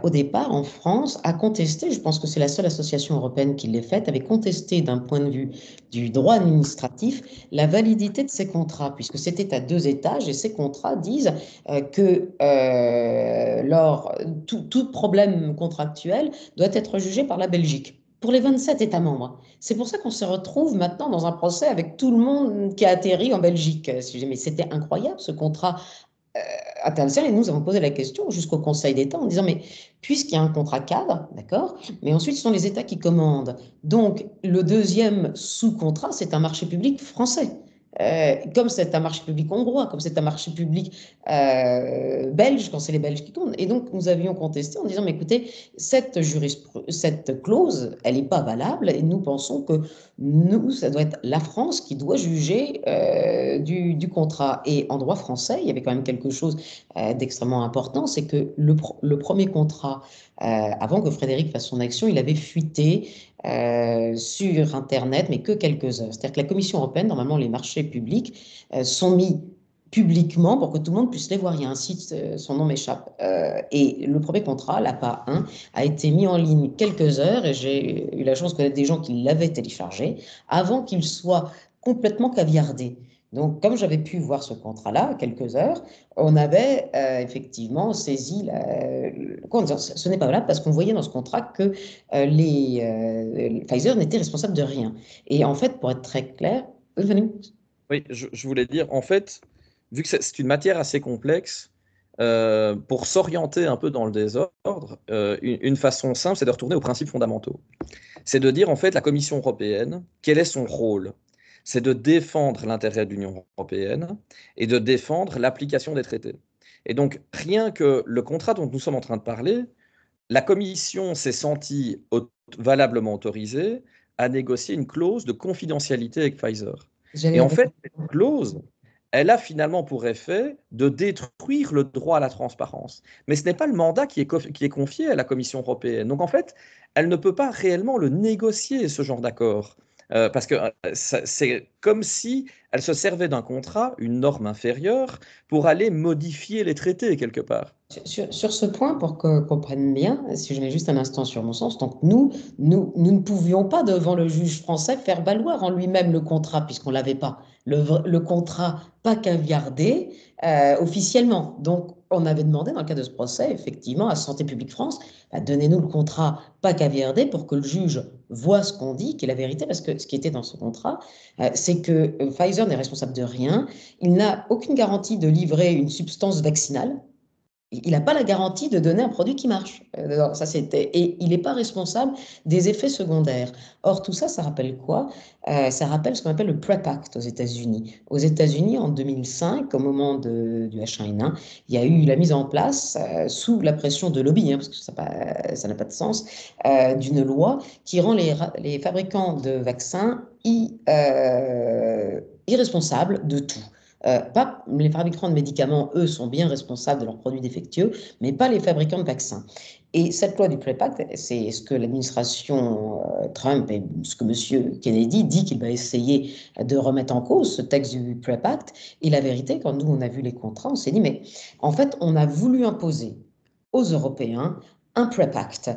au départ, en France, a contesté, je pense que c'est la seule association européenne qui l'ait faite, avait contesté d'un point de vue du droit administratif la validité de ces contrats, puisque c'était à 2 étages, et ces contrats disent que tout problème contractuel doit être jugé par la Belgique, pour les 27 États membres. C'est pour ça qu'on se retrouve maintenant dans un procès avec tout le monde qui a atterri en Belgique. Mais c'était incroyable ce contrat international. Et nous avons posé la question jusqu'au Conseil d'État en disant, mais puisqu'il y a un contrat cadre, d'accord, mais ensuite ce sont les États qui commandent. Donc le deuxième sous-contrat, c'est un marché public français. Comme c'est un marché public hongrois, comme c'est un marché public belge, quand c'est les Belges qui comptent. Et donc, nous avions contesté en disant, mais écoutez, cette clause, elle n'est pas valable et nous pensons que nous, ça doit être la France qui doit juger du contrat. Et en droit français, il y avait quand même quelque chose d'extrêmement important, c'est que le premier contrat, avant que Frédéric fasse son action, il avait fuité sur Internet, mais que quelques heures. C'est-à-dire que la Commission européenne, normalement, les marchés publics sont mis publiquement pour que tout le monde puisse les voir. Il y a un site, son nom m'échappe. Et le premier contrat, l'APA 1, a été mis en ligne quelques heures et j'ai eu la chance de connaître des gens qui l'avaient téléchargé avant qu'il soit complètement caviardé. Donc, comme j'avais pu voir ce contrat-là, quelques heures, on avait effectivement saisi ce n'est pas valable parce qu'on voyait dans ce contrat que Pfizer n'était responsable de rien. Et en fait, pour être très clair, Oui, je voulais dire, en fait, vu que c'est une matière assez complexe, pour s'orienter un peu dans le désordre, une façon simple, c'est de retourner aux principes fondamentaux. C'est de dire, en fait, la Commission européenne, quel est son rôle? C'est de défendre l'intérêt de l'Union européenne et de défendre l'application des traités. Et donc, rien que le contrat dont nous sommes en train de parler, la Commission s'est sentie valablement autorisée à négocier une clause de confidentialité avec Pfizer. Et en fait, cette clause, elle a finalement pour effet de détruire le droit à la transparence. Mais ce n'est pas le mandat qui est confié à la Commission européenne. Donc en fait, elle ne peut pas réellement le négocier, ce genre d'accord. Parce que c'est comme si elle se servait d'un contrat, une norme inférieure, pour aller modifier les traités quelque part. Sur ce point, pour qu'on comprenne bien, si je mets juste un instant sur mon sens, donc nous ne pouvions pas devant le juge français faire valoir en lui-même le contrat, puisqu'on ne l'avait pas. Le contrat pas caviardé officiellement. Donc, on avait demandé, dans le cadre de ce procès, effectivement, à Santé publique France, donnez-nous le contrat pas caviardé pour que le juge voit ce qu'on dit, qui est la vérité, parce que ce qui était dans ce contrat, c'est que Pfizer n'est responsable de rien, il n'a aucune garantie de livrer une substance vaccinale. Il n'a pas la garantie de donner un produit qui marche. Et il n'est pas responsable des effets secondaires. Or, tout ça, ça rappelle quoi? Ça rappelle ce qu'on appelle le PrEP Act aux États-Unis. Aux États-Unis, en 2005, au moment du H1N1, il y a eu la mise en place, sous la pression de lobby, parce que ça n'a pas de sens, d'une loi qui rend les fabricants de vaccins irresponsables de tout. Pas les fabricants de médicaments, eux, sont bien responsables de leurs produits défectueux, mais pas les fabricants de vaccins. Et cette loi du PrEP Act, c'est ce que l'administration Trump et ce que M. Kennedy dit qu'il va essayer de remettre en cause, ce texte du PrEP Act. Et la vérité, quand nous, on a vu les contrats, on s'est dit, mais en fait, on a voulu imposer aux Européens un PrEP Act.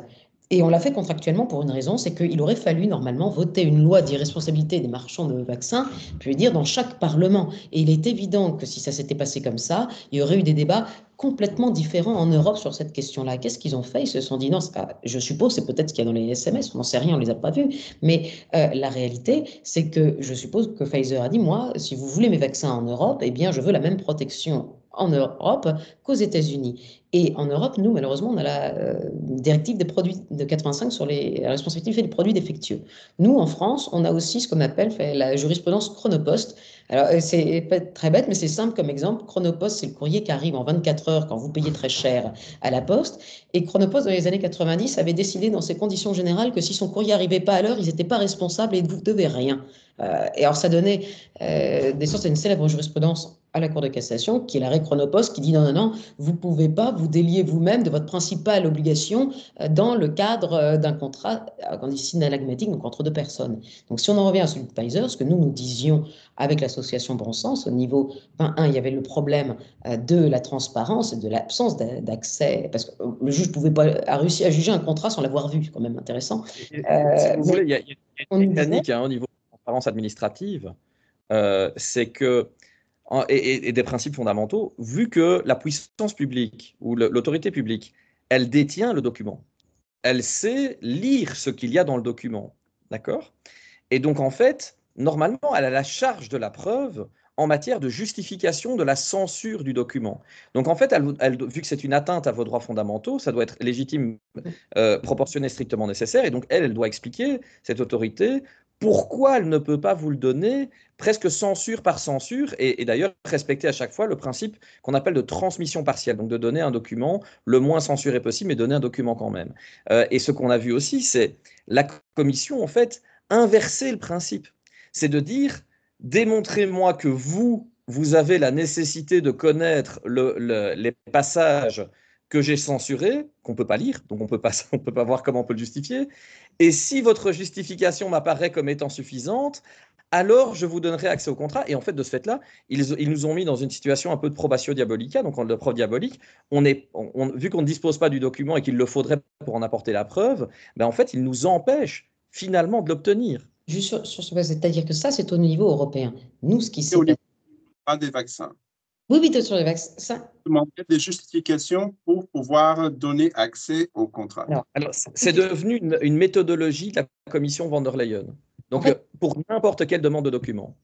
Et on l'a fait contractuellement pour une raison, c'est qu'il aurait fallu normalement voter une loi d'irresponsabilité des marchands de vaccins, puis dire dans chaque parlement. Et il est évident que si ça s'était passé comme ça, il y aurait eu des débats complètement différents en Europe sur cette question-là. Qu'est-ce qu'ils ont fait? Ils se sont dit non, je suppose, c'est peut-être ce qu'il y a dans les SMS, on n'en sait rien, on ne les a pas vus. Mais la réalité, c'est que je suppose que Pfizer a dit, moi, si vous voulez mes vaccins en Europe, eh bien, je veux la même protection en Europe qu'aux États-Unis. Et en Europe, nous, malheureusement, on a la directive des produits de 85 sur la responsabilité des produits défectueux. Nous, en France, on a aussi ce qu'on appelle la jurisprudence Chronopost. Alors, c'est pas très bête, mais c'est simple comme exemple. Chronopost, c'est le courrier qui arrive en 24 heures quand vous payez très cher à la poste. Et Chronopost, dans les années 90, avait décidé dans ses conditions générales que si son courrier n'arrivait pas à l'heure, ils n'étaient pas responsables et vous ne devez rien. Et alors, ça donnait des sortes d'une célèbre jurisprudence à la Cour de cassation, qui est l'arrêt Chronopost, qui dit non, non, non, vous ne pouvez pas vous délier vous-même de votre principale obligation dans le cadre d'un contrat qu'on dit synalagmatique, donc entre deux personnes. Donc si on en revient à celui de Pfizer, ce que nous disions avec l'association Bon Sens, au niveau, il y avait le problème de la transparence et de l'absence d'accès, parce que le juge a réussi à juger un contrat sans l'avoir vu, c'est quand même intéressant. Si vous voulez, il y a une mécanique au niveau de la transparence administrative, c'est que et des principes fondamentaux, vu que la puissance publique ou l'autorité publique, elle détient le document, elle sait lire ce qu'il y a dans le document, d'accord? Et donc, en fait, normalement, elle a la charge de la preuve en matière de justification de la censure du document. Donc, en fait, vu que c'est une atteinte à vos droits fondamentaux, ça doit être légitime, proportionné, strictement nécessaire, et donc elle doit expliquer, cette autorité, pourquoi elle ne peut pas vous le donner, presque censure par censure, et d'ailleurs respecter à chaque fois le principe qu'on appelle de transmission partielle, donc de donner un document le moins censuré possible, mais donner un document quand même. Et ce qu'on a vu aussi, c'est la commission, en fait, inverser le principe. C'est de dire, démontrez-moi que vous avez la nécessité de connaître les passages que j'ai censurés, qu'on ne peut pas lire, donc on ne peut pas voir comment on peut le justifier. Et si votre justification m'apparaît comme étant suffisante, alors je vous donnerai accès au contrat. Et en fait, de ce fait-là, ils nous ont mis dans une situation un peu de probatio diabolica, donc de preuve diabolique. Vu qu'on ne dispose pas du document et qu'il le faudrait pour en apporter la preuve, ben en fait, ils nous empêchent finalement de l'obtenir. Juste sur ce, c'est-à-dire que ça, c'est au niveau européen. Nous, ce qui s'est Au passé. niveau pas des vaccins. Oui, oui, sur les vaccins. Demander des justifications pour pouvoir donner accès au contrat. Alors c'est devenu une méthodologie de la commission von der Leyen. Donc, en fait, pour n'importe quelle demande de document.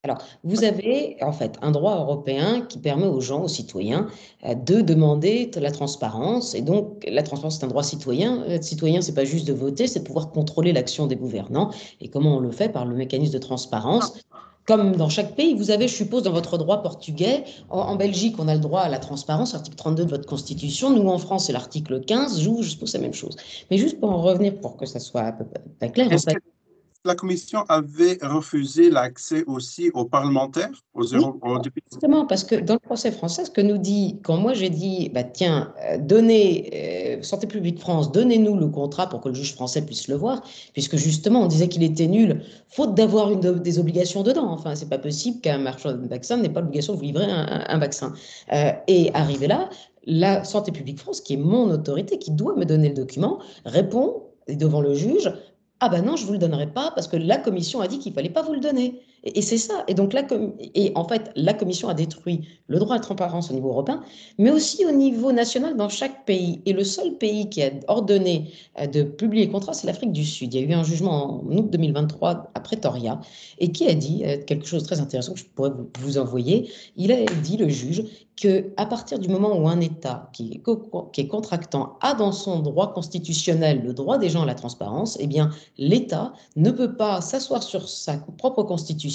Alors, vous avez en fait un droit européen qui permet aux gens, aux citoyens, de demander la transparence. Et donc, la transparence, c'est un droit citoyen. Être citoyen, c'est pas juste de voter, c'est de pouvoir contrôler l'action des gouvernants. Et comment on le fait? Par le mécanisme de transparence. Comme dans chaque pays, vous avez, je suppose, dans votre droit portugais, en Belgique, on a le droit à la transparence, article 32 de votre constitution. Nous, en France, c'est l'article 15. Je suppose la même chose. Mais juste pour en revenir, pour que ça soit pas clair, en fait. La Commission avait refusé l'accès aussi aux parlementaires, aux députés. Justement, parce que dans le procès français, ce que nous dit, quand moi j'ai dit, bah, tiens, donnez, Santé publique France, donnez-nous le contrat pour que le juge français puisse le voir, puisque justement on disait qu'il était nul, faute d'avoir des obligations dedans. Enfin, c'est pas possible qu'un marchand de vaccin n'ait pas l'obligation de vous livrer un vaccin. Et arrivé là, la Santé publique France, qui est mon autorité, qui doit me donner le document, répond devant le juge. Ah ben non, je ne vous le donnerai pas parce que la commission a dit qu'il ne fallait pas vous le donner. Et c'est ça. Et donc, en fait, la commission a détruit le droit à la transparence au niveau européen, mais aussi au niveau national dans chaque pays. Et le seul pays qui a ordonné de publier le contrat, c'est l'Afrique du Sud. Il y a eu un jugement en août 2023 à Pretoria et qui a dit quelque chose de très intéressant que je pourrais vous envoyer. Il a dit, le juge, qu'à partir du moment où un État qui est contractant a dans son droit constitutionnel le droit des gens à la transparence, eh bien, l'État ne peut pas s'asseoir sur sa propre constitution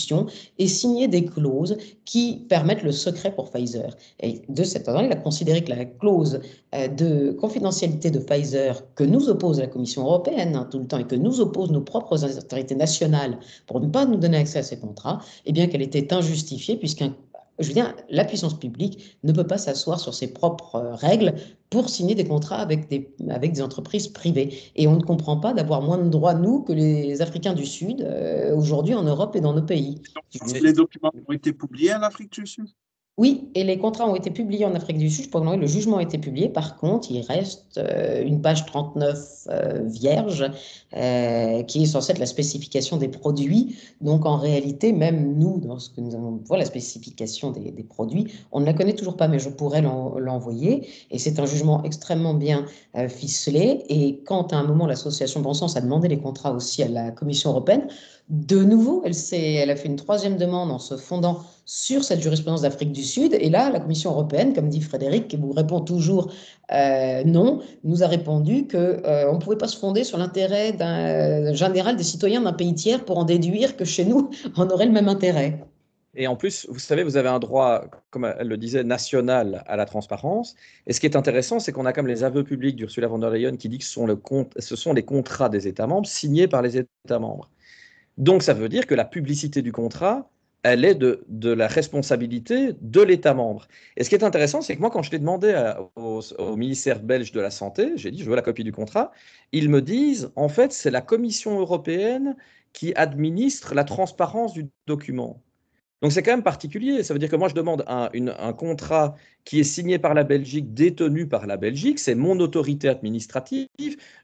et signer des clauses qui permettent le secret pour Pfizer. Et de cet ordre, il a considéré que la clause de confidentialité de Pfizer que nous oppose la Commission européenne tout le temps et que nous opposent nos propres autorités nationales pour ne pas nous donner accès à ces contrats, eh bien qu'elle était injustifiée je veux dire, la puissance publique ne peut pas s'asseoir sur ses propres règles pour signer des contrats avec des entreprises privées. Et on ne comprend pas d'avoir moins de droits, nous, que les Africains du Sud, aujourd'hui en Europe et dans nos pays. Donc, les documents ont été publiés en Afrique du Sud? Oui, et les contrats ont été publiés en Afrique du Sud. Je pense que le jugement a été publié. Par contre, il reste une page 39 vierge qui est censée être la spécification des produits. Donc, en réalité, même nous, dans ce que nous avons voir la spécification des produits, on ne la connaît toujours pas, mais je pourrais l'envoyer. Et c'est un jugement extrêmement bien ficelé. Et quand à un moment, l'association Bon Sens a demandé les contrats aussi à la Commission européenne, de nouveau, elle a fait une troisième demande en se fondant sur cette jurisprudence d'Afrique du Sud. Et là, la Commission européenne, comme dit Frédéric, qui vous répond toujours non, nous a répondu qu'on ne pouvait pas se fonder sur l'intérêt général des citoyens d'un pays tiers pour en déduire que chez nous, on aurait le même intérêt. Et en plus, vous savez, vous avez un droit, comme elle le disait, national à la transparence. Et ce qui est intéressant, c'est qu'on a comme les aveux publics d'Ursula von der Leyen qui dit que ce sont les contrats des États membres signés par les États membres. Donc, ça veut dire que la publicité du contrat elle est de la responsabilité de l'État membre. Et ce qui est intéressant, c'est que moi, quand je l'ai demandé au ministère belge de la Santé, j'ai dit, je veux la copie du contrat, ils me disent, en fait, c'est la Commission européenne qui administre la transparence du document. Donc c'est quand même particulier. Ça veut dire que moi, je demande un contrat qui est signé par la Belgique, détenu par la Belgique, c'est mon autorité administrative,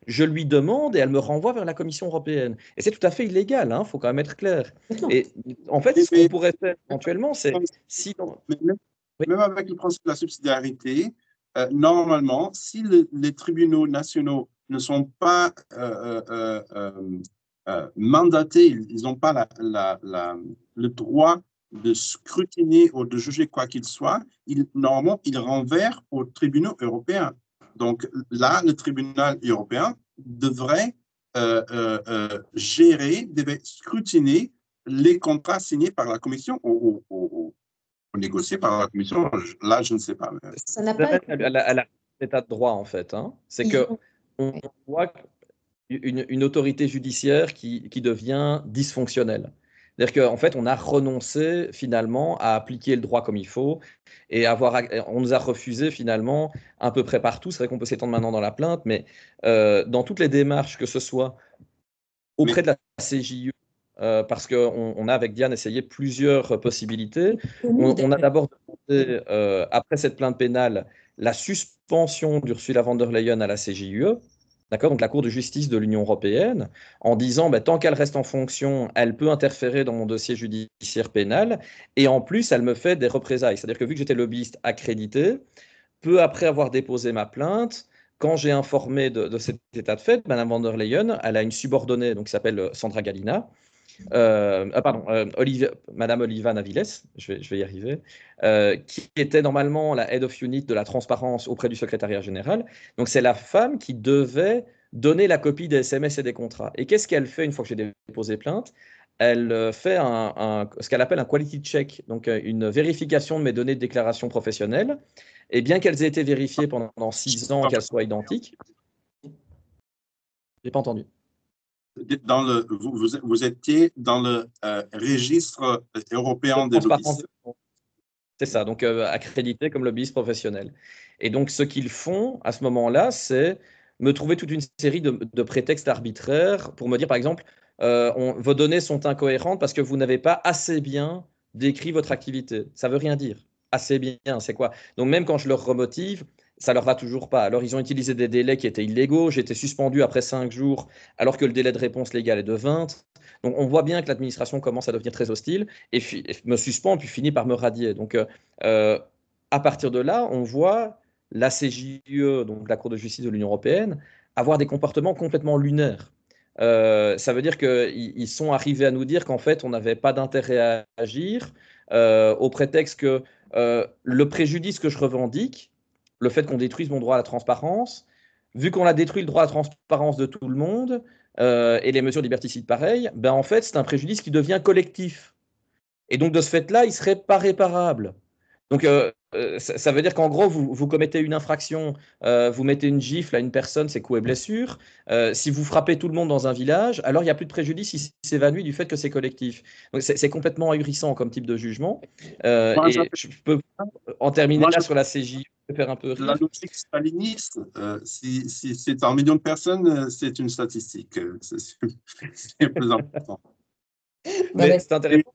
je lui demande et elle me renvoie vers la Commission européenne. Et c'est tout à fait illégal, il faut quand même être clair. Et en fait, ce qu'on pourrait faire éventuellement, c'est si... Même avec le principe de la subsidiarité, normalement, si les tribunaux nationaux ne sont pas mandatés, ils n'ont pas le droit de scrutiner ou de juger quoi qu'il soit, normalement, ils renvoient aux tribunaux européens. Donc là, le tribunal européen devrait devait scrutiner les contrats signés par la Commission ou négociés par la Commission. Là, je ne sais pas. Ça n'a pas été... à l'état de droit, en fait. C'est qu'on voit une autorité judiciaire qui devient dysfonctionnelle. C'est-à-dire qu'en fait, on a renoncé finalement à appliquer le droit comme il faut et on nous a refusé finalement à peu près partout. C'est vrai qu'on peut s'étendre maintenant dans la plainte, mais dans toutes les démarches, que ce soit auprès de la CJUE, parce qu'on a avec Diane essayé plusieurs possibilités. On a d'abord demandé, après cette plainte pénale, la suspension d'Ursula von der Leyen à la CJUE. D'accord, donc la Cour de justice de l'Union européenne, en disant tant qu'elle reste en fonction, elle peut interférer dans mon dossier judiciaire pénal, et en plus, elle me fait des représailles. C'est-à-dire que vu que j'étais lobbyiste accrédité, peu après avoir déposé ma plainte, quand j'ai informé de cet état de fait, Mme von der Leyen, elle a une subordonnée donc, qui s'appelle Sandra Gallina, Madame Oliva Naviles, je vais y arriver, qui était normalement la Head of Unit de la transparence auprès du secrétariat général. Donc c'est la femme qui devait donner la copie des SMS et des contrats. Et qu'est-ce qu'elle fait une fois que j'ai déposé plainte? Elle fait ce qu'elle appelle un quality check, donc une vérification de mes données de déclaration professionnelle. Et bien qu'elles aient été vérifiées pendant 6 ans, qu'elles soient identiques, j'ai pas entendu. Vous étiez dans le registre européen des lobbyistes. C'est ça, donc accrédité comme lobbyiste professionnel. Et donc ce qu'ils font à ce moment-là, c'est me trouver toute une série de prétextes arbitraires pour me dire, par exemple, vos données sont incohérentes parce que vous n'avez pas assez bien décrit votre activité. Ça veut rien dire. Assez bien, c'est quoi? Donc même quand je leur remotive, ça leur va toujours pas. Alors ils ont utilisé des délais qui étaient illégaux. J'ai été suspendu après 5 jours alors que le délai de réponse légale est de 20. Donc on voit bien que l'administration commence à devenir très hostile et me suspend puis finit par me radier. Donc à partir de là, on voit la CJUE, donc la Cour de justice de l'Union européenne, avoir des comportements complètement lunaires. Ça veut dire qu'ils sont arrivés à nous dire qu'en fait, on n'avait pas d'intérêt à agir au prétexte que le préjudice que je revendique, le fait qu'on détruise mon droit à la transparence, vu qu'on a détruit le droit à la transparence de tout le monde et les mesures liberticides pareilles, ben en fait, c'est un préjudice qui devient collectif. Et donc, de ce fait-là, il ne serait pas réparable. Donc, ça veut dire qu'en gros, vous commettez une infraction, vous mettez une gifle à une personne, c'est coups et blessures. Si vous frappez tout le monde dans un village, alors il n'y a plus de préjudice, il s'évanouit du fait que c'est collectif. Donc, c'est complètement ahurissant comme type de jugement. Et je peux, en terminer là sur la CJ, faire un peu rire. La logique staliniste, si c'est 1 million de personnes, c'est une statistique. C'est plus important. Mais c'est intéressant.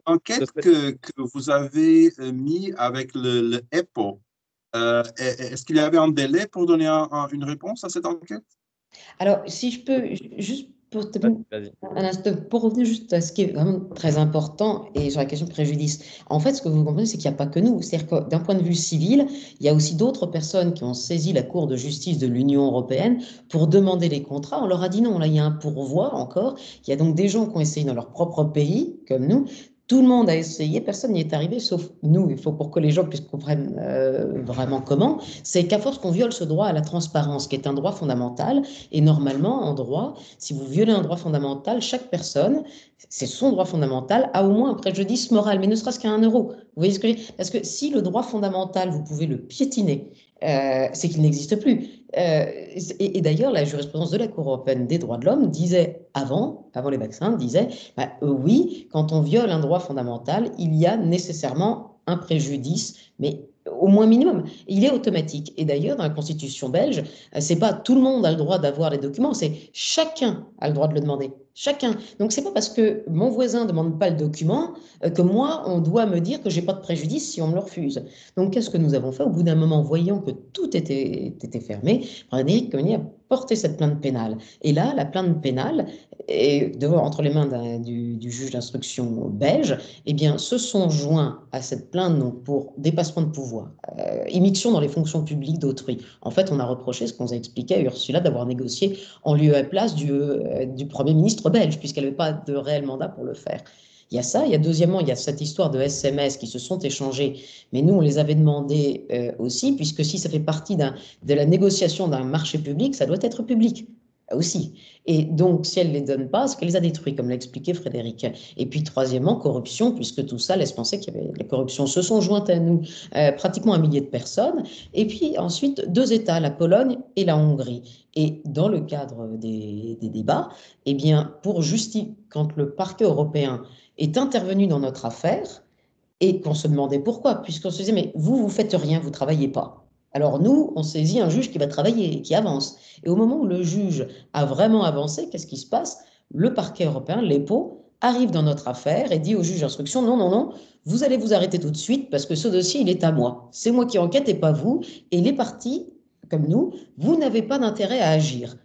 L'enquête que vous avez mis avec le EPO, est-ce qu'il y avait un délai pour donner une réponse à cette enquête? Alors, si je peux, juste pour te donner un instant, pour revenir juste à ce qui est vraiment très important et sur la question de préjudice. En fait, ce que vous comprenez, c'est qu'il n'y a pas que nous. C'est-à-dire que d'un point de vue civil, il y a aussi d'autres personnes qui ont saisi la Cour de justice de l'Union européenne pour demander les contrats. On leur a dit non. Là, il y a un pourvoi encore. Il y a donc des gens qui ont essayé dans leur propre pays, comme nous. Tout le monde a essayé, personne n'y est arrivé, sauf nous. Il faut pour que les gens puissent comprendre vraiment comment. C'est qu'à force qu'on viole ce droit à la transparence, qui est un droit fondamental, et normalement, en droit, si vous violez un droit fondamental, chaque personne, c'est son droit fondamental, a au moins un préjudice moral, mais ne serait-ce qu'à 1 euro. Vous voyez ce que je veux dire? Parce que si le droit fondamental, vous pouvez le piétiner, c'est qu'il n'existe plus. Et d'ailleurs, la jurisprudence de la Cour européenne des droits de l'homme disait avant les vaccins, disait oui, quand on viole un droit fondamental, il y a nécessairement un préjudice, mais au moins minimum. Il est automatique. Et d'ailleurs, dans la Constitution belge, c'est pas tout le monde a le droit d'avoir les documents, c'est chacun a le droit de le demander. Chacun. Donc, c'est pas parce que mon voisin ne demande pas le document que moi, on doit me dire que j'ai pas de préjudice si on me le refuse. Donc, qu'est-ce que nous avons fait? Au bout d'un moment, voyant que tout était fermé, Frédéric Coligny a porté cette plainte pénale. Et là, la plainte pénale, entre les mains du juge d'instruction belge, eh bien, se sont joints à cette plainte donc, pour dépassement de pouvoir, immixtion dans les fonctions publiques d'autrui. En fait, on a reproché ce qu'on nous a expliqué à Ursula d'avoir négocié en lieu et place du Premier ministre belge, puisqu'elle n'avait pas de réel mandat pour le faire. Il y a ça. Deuxièmement, il y a cette histoire de SMS qui se sont échangés, mais nous, on les avait demandés aussi, puisque si ça fait partie de la négociation d'un marché public, ça doit être public aussi. Et donc, si elle ne les donne pas, c'est qu'elle les a détruits, comme l'a expliqué Frédéric. Et puis, troisièmement, corruption, puisque tout ça laisse penser qu'il y avait la corruption. Se sont jointes à nous pratiquement 1 millier de personnes. Et puis, ensuite, 2 États, la Pologne et la Hongrie. Et dans le cadre des débats, eh bien, quand le parquet européen est intervenu dans notre affaire et qu'on se demandait pourquoi, puisqu'on se disait, mais vous faites rien, vous travaillez pas. Alors nous, on saisit un juge qui va travailler, qui avance. Et au moment où le juge a vraiment avancé, qu'est-ce qui se passe? Le parquet européen, l'EPO, arrive dans notre affaire et dit au juge d'instruction, non, non, non, vous allez vous arrêter tout de suite parce que ce dossier, il est à moi. C'est moi qui enquête et pas vous. Et les parties, comme nous, vous n'avez pas d'intérêt à agir,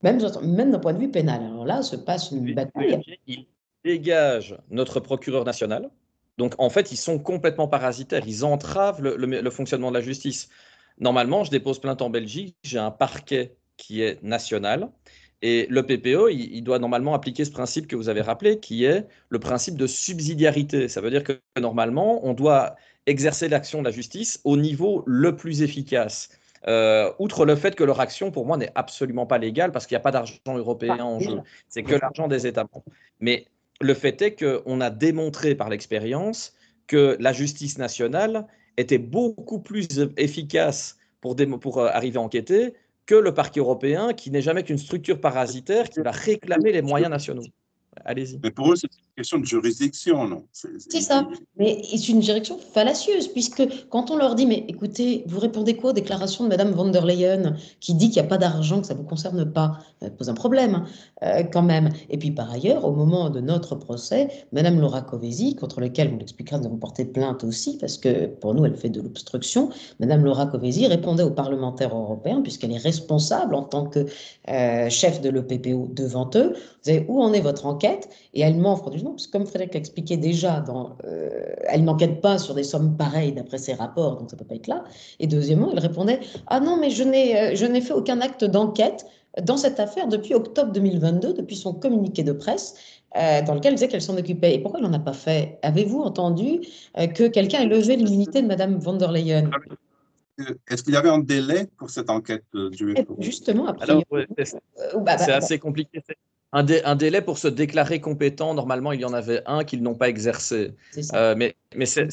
même d'un point de vue pénal. Alors là, se passe une bataille. Il dégage notre procureur national. Donc, en fait, ils sont complètement parasitaires. Ils entravent le fonctionnement de la justice. Normalement, je dépose plainte en Belgique. J'ai un parquet qui est national. Et le PPO, il doit normalement appliquer ce principe que vous avez rappelé, qui est le principe de subsidiarité. Ça veut dire que normalement, on doit exercer l'action de la justice au niveau le plus efficace. Outre le fait que leur action, pour moi, n'est absolument pas légale parce qu'il n'y a pas d'argent européen en jeu. C'est que l'argent des États membres. Mais le fait est qu'on a démontré par l'expérience que la justice nationale était beaucoup plus efficace pour arriver à enquêter que le parquet européen, qui n'est jamais qu'une structure parasitaire qui va réclamer les moyens nationaux. Allez-y. Mais pour eux, c'est une question de juridiction, non? C'est ça, mais c'est une direction fallacieuse, puisque quand on leur dit, mais écoutez, vous répondez quoi aux déclarations de Madame von der Leyen, qui dit qu'il n'y a pas d'argent, que ça ne vous concerne pas, ça pose un problème quand même. Et puis par ailleurs, au moment de notre procès, Madame Laura Kövesi, contre laquelle, on l'expliquera, nous avons porté plainte aussi, parce que pour nous, elle fait de l'obstruction, Madame Laura Kövesi répondait aux parlementaires européens, puisqu'elle est responsable en tant que chef de l'EPPO devant eux, vous savez, où en est votre enquête? Et elle ment frauduleusement, parce que comme Frédéric l'expliquait déjà, elle n'enquête pas sur des sommes pareilles d'après ses rapports, donc ça ne peut pas être là. Et deuxièmement, elle répondait, ah non, mais je n'ai fait aucun acte d'enquête dans cette affaire depuis octobre 2022, depuis son communiqué de presse, dans lequel elle disait qu'elle s'en occupait. Et pourquoi elle n'en a pas fait? Avez-vous entendu que quelqu'un ait levé l'immunité de Madame von der Leyen? Est-ce qu'il y avait un délai pour cette enquête du EPO? Justement, après. Alors, c'est assez compliqué. Un délai pour se déclarer compétent, normalement, il y en avait un qu'ils n'ont pas exercé. Mais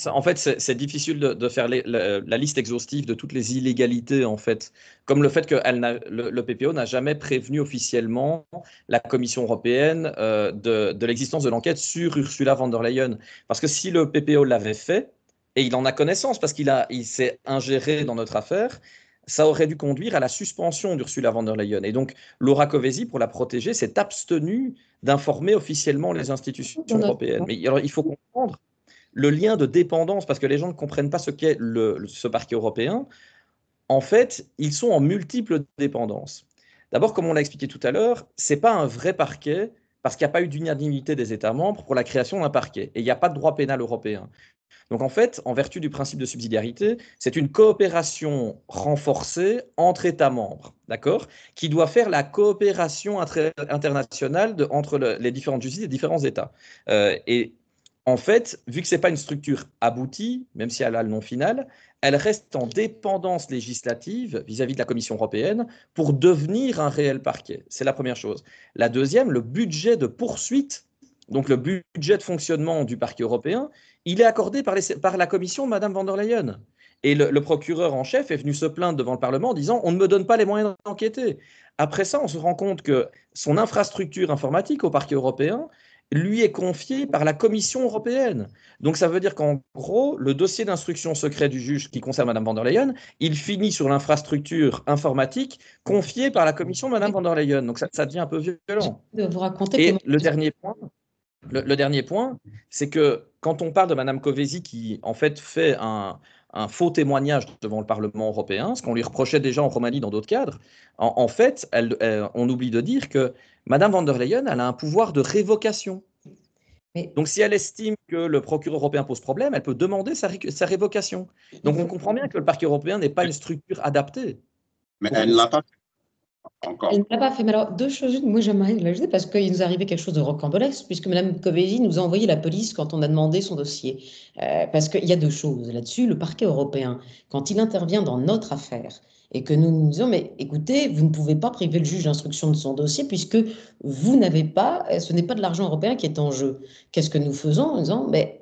en fait, c'est difficile de faire la liste exhaustive de toutes les illégalités, en fait. Comme le fait que le PPO n'a jamais prévenu officiellement la Commission européenne de l'existence de l'enquête sur Ursula von der Leyen. Parce que si le PPO l'avait fait, et il en a connaissance parce il s'est ingéré dans notre affaire, ça aurait dû conduire à la suspension d'Ursula von der Leyen. Et donc, Laura Kövesi, pour la protéger, s'est abstenue d'informer officiellement les institutions européennes. Mais alors, il faut comprendre le lien de dépendance, parce que les gens ne comprennent pas ce qu'est ce parquet européen. En fait, ils sont en multiples dépendances. D'abord, comme on l'a expliqué tout à l'heure, ce n'est pas un vrai parquet parce qu'il n'y a pas eu d'unanimité des États membres pour la création d'un parquet. Et il n'y a pas de droit pénal européen. Donc en fait, en vertu du principe de subsidiarité, c'est une coopération renforcée entre États membres, d'accord, qui doit faire la coopération internationale entre les différentes justices des différents États. Et en fait, vu que ce n'est pas une structure aboutie, même si elle a le nom final, elle reste en dépendance législative vis-à-vis de la Commission européenne pour devenir un réel parquet. C'est la première chose. La deuxième, le budget de poursuite, donc le budget de fonctionnement du parquet européen, il est accordé par la commission de Mme von der Leyen. Et le procureur en chef est venu se plaindre devant le Parlement en disant on ne me donne pas les moyens d'enquêter. Après ça, on se rend compte que son infrastructure informatique au parquet européen lui est confiée par la Commission européenne. Donc ça veut dire qu'en gros, le dossier d'instruction secret du juge qui concerne Mme van der Leyen, il finit sur l'infrastructure informatique confiée par la Commission de Mme van der Leyen. Donc ça devient un peu violent. De vous raconter Et comment... le dernier point, c'est que quand on parle de Mme Kövesi qui, en fait, fait un faux témoignage devant le Parlement européen, ce qu'on lui reprochait déjà en Roumanie dans d'autres cadres, en fait, on oublie de dire que Mme van der Leyen, elle a un pouvoir de révocation. Mais Donc, si elle estime que le procureur européen pose problème, elle peut demander sa révocation. Donc, on comprend bien que le parquet européen n'est pas une structure adaptée. Mais elle ne l'a pas fait encore. elle ne l'a pas fait. Mais alors, deux choses. Moi, j'aimerais l'ajouter parce qu'il nous est arrivé quelque chose de rocambolesque, puisque Mme Kövesi nous a envoyé la police quand on a demandé son dossier. Parce qu'il y a deux choses là-dessus. Le parquet européen, quand il intervient dans notre affaire, et que nous nous disons, mais écoutez, vous ne pouvez pas priver le juge d'instruction de son dossier, puisque vous n'avez pas, ce n'est pas de l'argent européen qui est en jeu. Qu'est-ce que nous faisons en disant, mais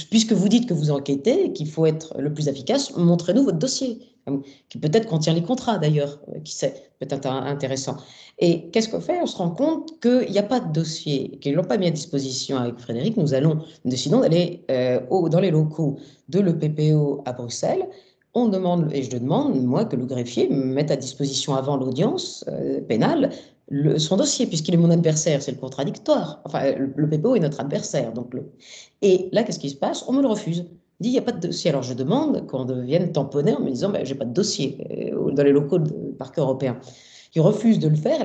puisque vous dites que vous enquêtez et qu'il faut être le plus efficace, montrez-nous votre dossier, qui peut-être contient les contrats d'ailleurs, qui sait, peut-être intéressant. Et qu'est-ce qu'on fait? On se rend compte qu'il n'y a pas de dossier, qu'ils ne l'ont pas mis à disposition avec Frédéric. Nous décidons d'aller dans les locaux de l'EPPO à Bruxelles. On demande, et je demande, moi, que le greffier me mette à disposition avant l'audience pénale son dossier, puisqu'il est mon adversaire, c'est le contradictoire. Enfin, le PPO est notre adversaire. Et là, qu'est-ce qui se passe? On me le refuse. Il dit, il n'y a pas de dossier. Alors, je demande qu'on vienne tamponner en me disant, ben, je n'ai pas de dossier dans les locaux du parquet européen. Ils refusent de le faire,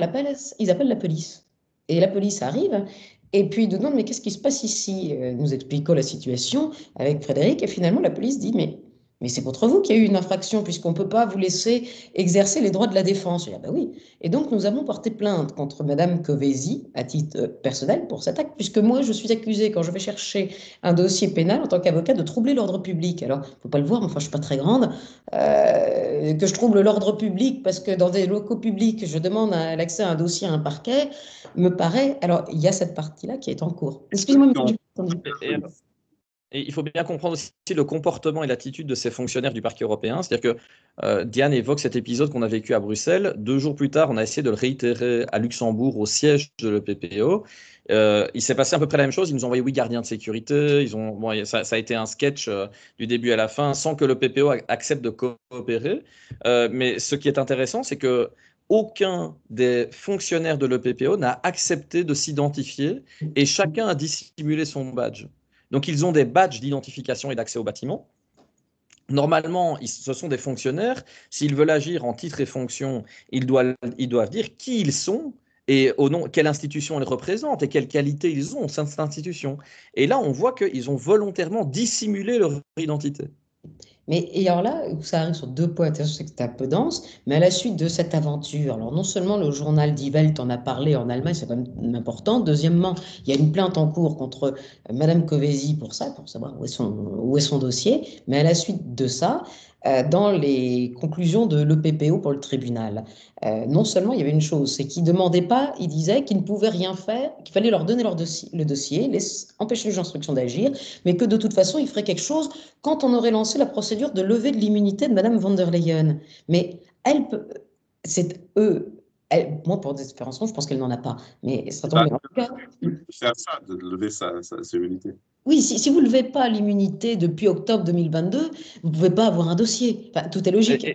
ils appellent la police. Et la police arrive, et puis ils nous demandent, mais qu'est-ce qui se passe ici? Nous expliquons la situation avec Frédéric, et finalement, la police dit, mais c'est contre vous qu'il y a eu une infraction, puisqu'on ne peut pas vous laisser exercer les droits de la défense. Je dis, ah ben oui. Et donc, nous avons porté plainte contre Mme Kövesi, à titre personnel, pour cet acte, puisque moi, je suis accusée, quand je vais chercher un dossier pénal en tant qu'avocat, de troubler l'ordre public. Alors, il ne faut pas le voir, mais enfin, je ne suis pas très grande, que je trouble l'ordre public parce que dans des locaux publics, je demande l'accès à un dossier à un parquet, me paraît... Alors, il y a cette partie-là qui est en cours. Excusez-moi, mais j'ai pas entendu. Et il faut bien comprendre aussi le comportement et l'attitude de ces fonctionnaires du parquet européen. C'est-à-dire que Diane évoque cet épisode qu'on a vécu à Bruxelles. 2 jours plus tard, on a essayé de le réitérer à Luxembourg, au siège de l'EPPO. Il s'est passé à peu près la même chose. Ils nous ont envoyé 8 gardiens de sécurité. Ça a été un sketch du début à la fin sans que le PPO accepte de coopérer. Mais ce qui est intéressant, c'est que aucun des fonctionnaires de l'EPPO n'a accepté de s'identifier et chacun a dissimulé son badge. Donc, ils ont des badges d'identification et d'accès au bâtiment. Normalement, ce sont des fonctionnaires. S'ils veulent agir en titre et fonction, ils doivent dire qui ils sont et au nom, quelle institution ils représentent et quelle qualité ils ont au sein de cette institution. Et là, on voit qu'ils ont volontairement dissimulé leur identité. Et alors là, ça arrive sur 2 points intéressants, c'est que c'était un peu dense, mais à la suite de cette aventure, alors non seulement le journal Die Welt en a parlé en Allemagne, c'est quand même important. Deuxièmement, il y a une plainte en cours contre Mme Kövesi pour ça, pour savoir où est son dossier. Mais à la suite de ça, dans les conclusions de l'EPPO pour le tribunal, non seulement il y avait une chose, c'est qu'ils ne demandaient pas, ils disaient qu'ils ne pouvaient rien faire, qu'il fallait leur donner le dossier, empêcher les juges d'instruction d'agir, mais que de toute façon, ils feraient quelque chose quand on aurait lancé la procédure de levée de l'immunité de Mme van der Leyen. Mais elle peut, c'est eux, moi pour des différenciations, je pense qu'elle n'en a pas. Mais ça tombe bien. Faire ça, de lever sa immunité. Oui, si vous ne levez pas l'immunité depuis octobre 2022, vous ne pouvez pas avoir un dossier. Enfin, tout est logique.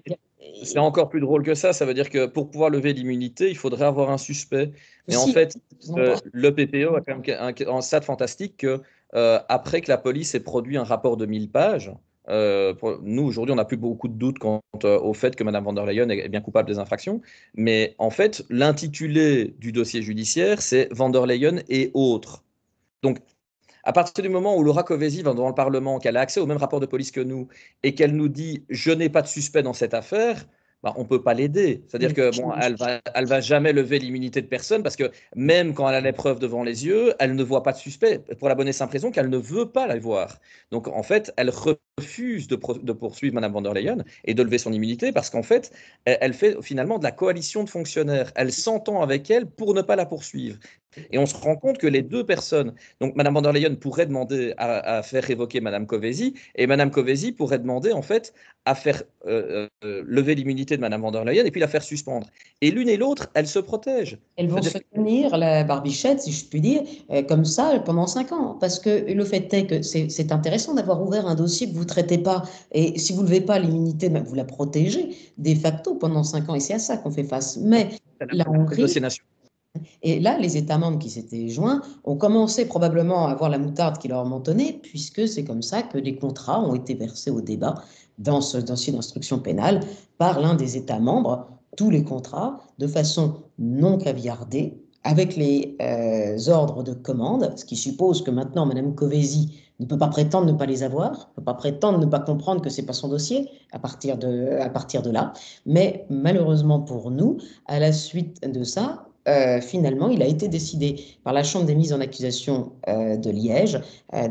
C'est encore plus drôle que ça. Ça veut dire que pour pouvoir lever l'immunité, il faudrait avoir un suspect. Mais en Si, fait, pas. le PPO a quand même un stade fantastique que après que la police ait produit un rapport de 1000 pages, nous, aujourd'hui, on n'a plus beaucoup de doutes quant au fait que Mme van der Leyen est bien coupable des infractions. Mais en fait, l'intitulé du dossier judiciaire, c'est Van der Leyen et autres. Donc, à partir du moment où Laura Kövesi va devant le Parlement, qu'elle a accès au même rapport de police que nous, et qu'elle nous dit « je n'ai pas de suspect dans cette affaire », bah, on ne peut pas l'aider. C'est-à-dire que bon, elle va jamais lever l'immunité de personne parce que même quand elle a les preuves devant les yeux, elle ne voit pas de suspect pour la bonne et simple raison qu'elle ne veut pas la voir. Donc en fait, elle refuse de poursuivre Mme van der Leyen et de lever son immunité parce qu'en fait, elle fait finalement de la coalition de fonctionnaires. Elle s'entend avec elle pour ne pas la poursuivre. Et on se rend compte que les deux personnes, donc Mme von der Leyen pourrait demander à faire révoquer Mme Kövesi, et Mme Kövesi pourrait demander en fait à faire lever l'immunité de Mme von der Leyen et puis la faire suspendre. Et l'une et l'autre, elles se protègent. Elles vont se tenir la barbichette, si je puis dire, comme ça pendant 5 ans. Parce que le fait est que c'est intéressant d'avoir ouvert un dossier que vous ne traitez pas. Et si vous ne levez pas l'immunité, vous la protégez de facto pendant 5 ans. Et c'est à ça qu'on fait face. Mais la Hongrie, et là, les États membres qui s'étaient joints ont commencé probablement à avoir la moutarde qui leur mentonnait, puisque c'est comme ça que les contrats ont été versés au débat dans ce dossier d'instruction pénale par l'un des États membres, tous les contrats, de façon non caviardée, avec les ordres de commande, ce qui suppose que maintenant, Mme Kövesi ne peut pas prétendre ne pas les avoir, ne peut pas prétendre ne pas comprendre que ce n'est pas son dossier à partir de là. Mais malheureusement pour nous, à la suite de ça, finalement, il a été décidé par la Chambre des mises en accusation de Liège,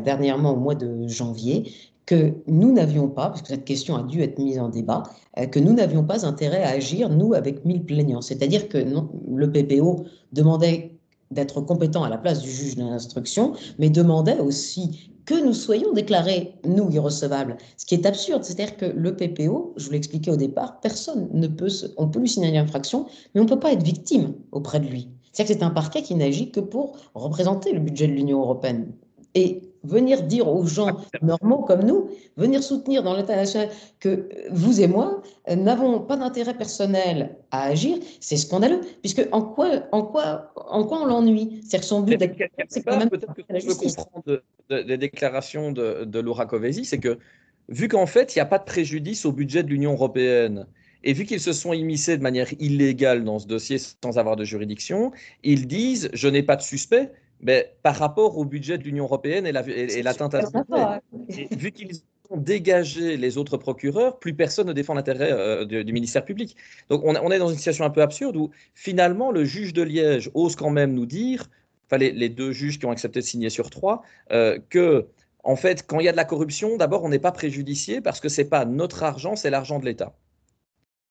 dernièrement au mois de janvier, que nous n'avions pas, parce que cette question a dû être mise en débat, que nous n'avions pas intérêt à agir, nous, avec 1000 plaignants. C'est-à-dire que non, le PPO demandait d'être compétent à la place du juge d'instruction, mais demandait aussi que nous soyons déclarés, nous, irrecevables. Ce qui est absurde, c'est-à-dire que le PPO, je vous l'ai expliqué au départ, personne ne peut, on peut lui signaler une infraction, mais on ne peut pas être victime auprès de lui. C'est-à-dire que c'est un parquet qui n'agit que pour représenter le budget de l'Union européenne. Et venir dire aux gens normaux comme nous, venir soutenir dans l'État national que vous et moi n'avons pas d'intérêt personnel à agir, c'est scandaleux, puisque en quoi on l'ennuie? C'est-à-dire que son but d'activité, c'est quand même peut-être que ce que je comprends des déclarations de Laura Kövesi, c'est que vu qu'en fait, il n'y a pas de préjudice au budget de l'Union européenne, et vu qu'ils se sont immiscés de manière illégale dans ce dossier sans avoir de juridiction, ils disent « je n'ai pas de suspect », mais par rapport au budget de l'Union européenne et l'atteinte à ce budget. Et vu qu'ils ont dégagé les autres procureurs, plus personne ne défend l'intérêt du ministère public. Donc on est dans une situation un peu absurde où finalement le juge de Liège ose quand même nous dire, enfin les deux juges qui ont accepté de signer sur 3, que en fait quand il y a de la corruption, d'abord on n'est pas préjudicié parce que c'est pas notre argent, c'est l'argent de l'État.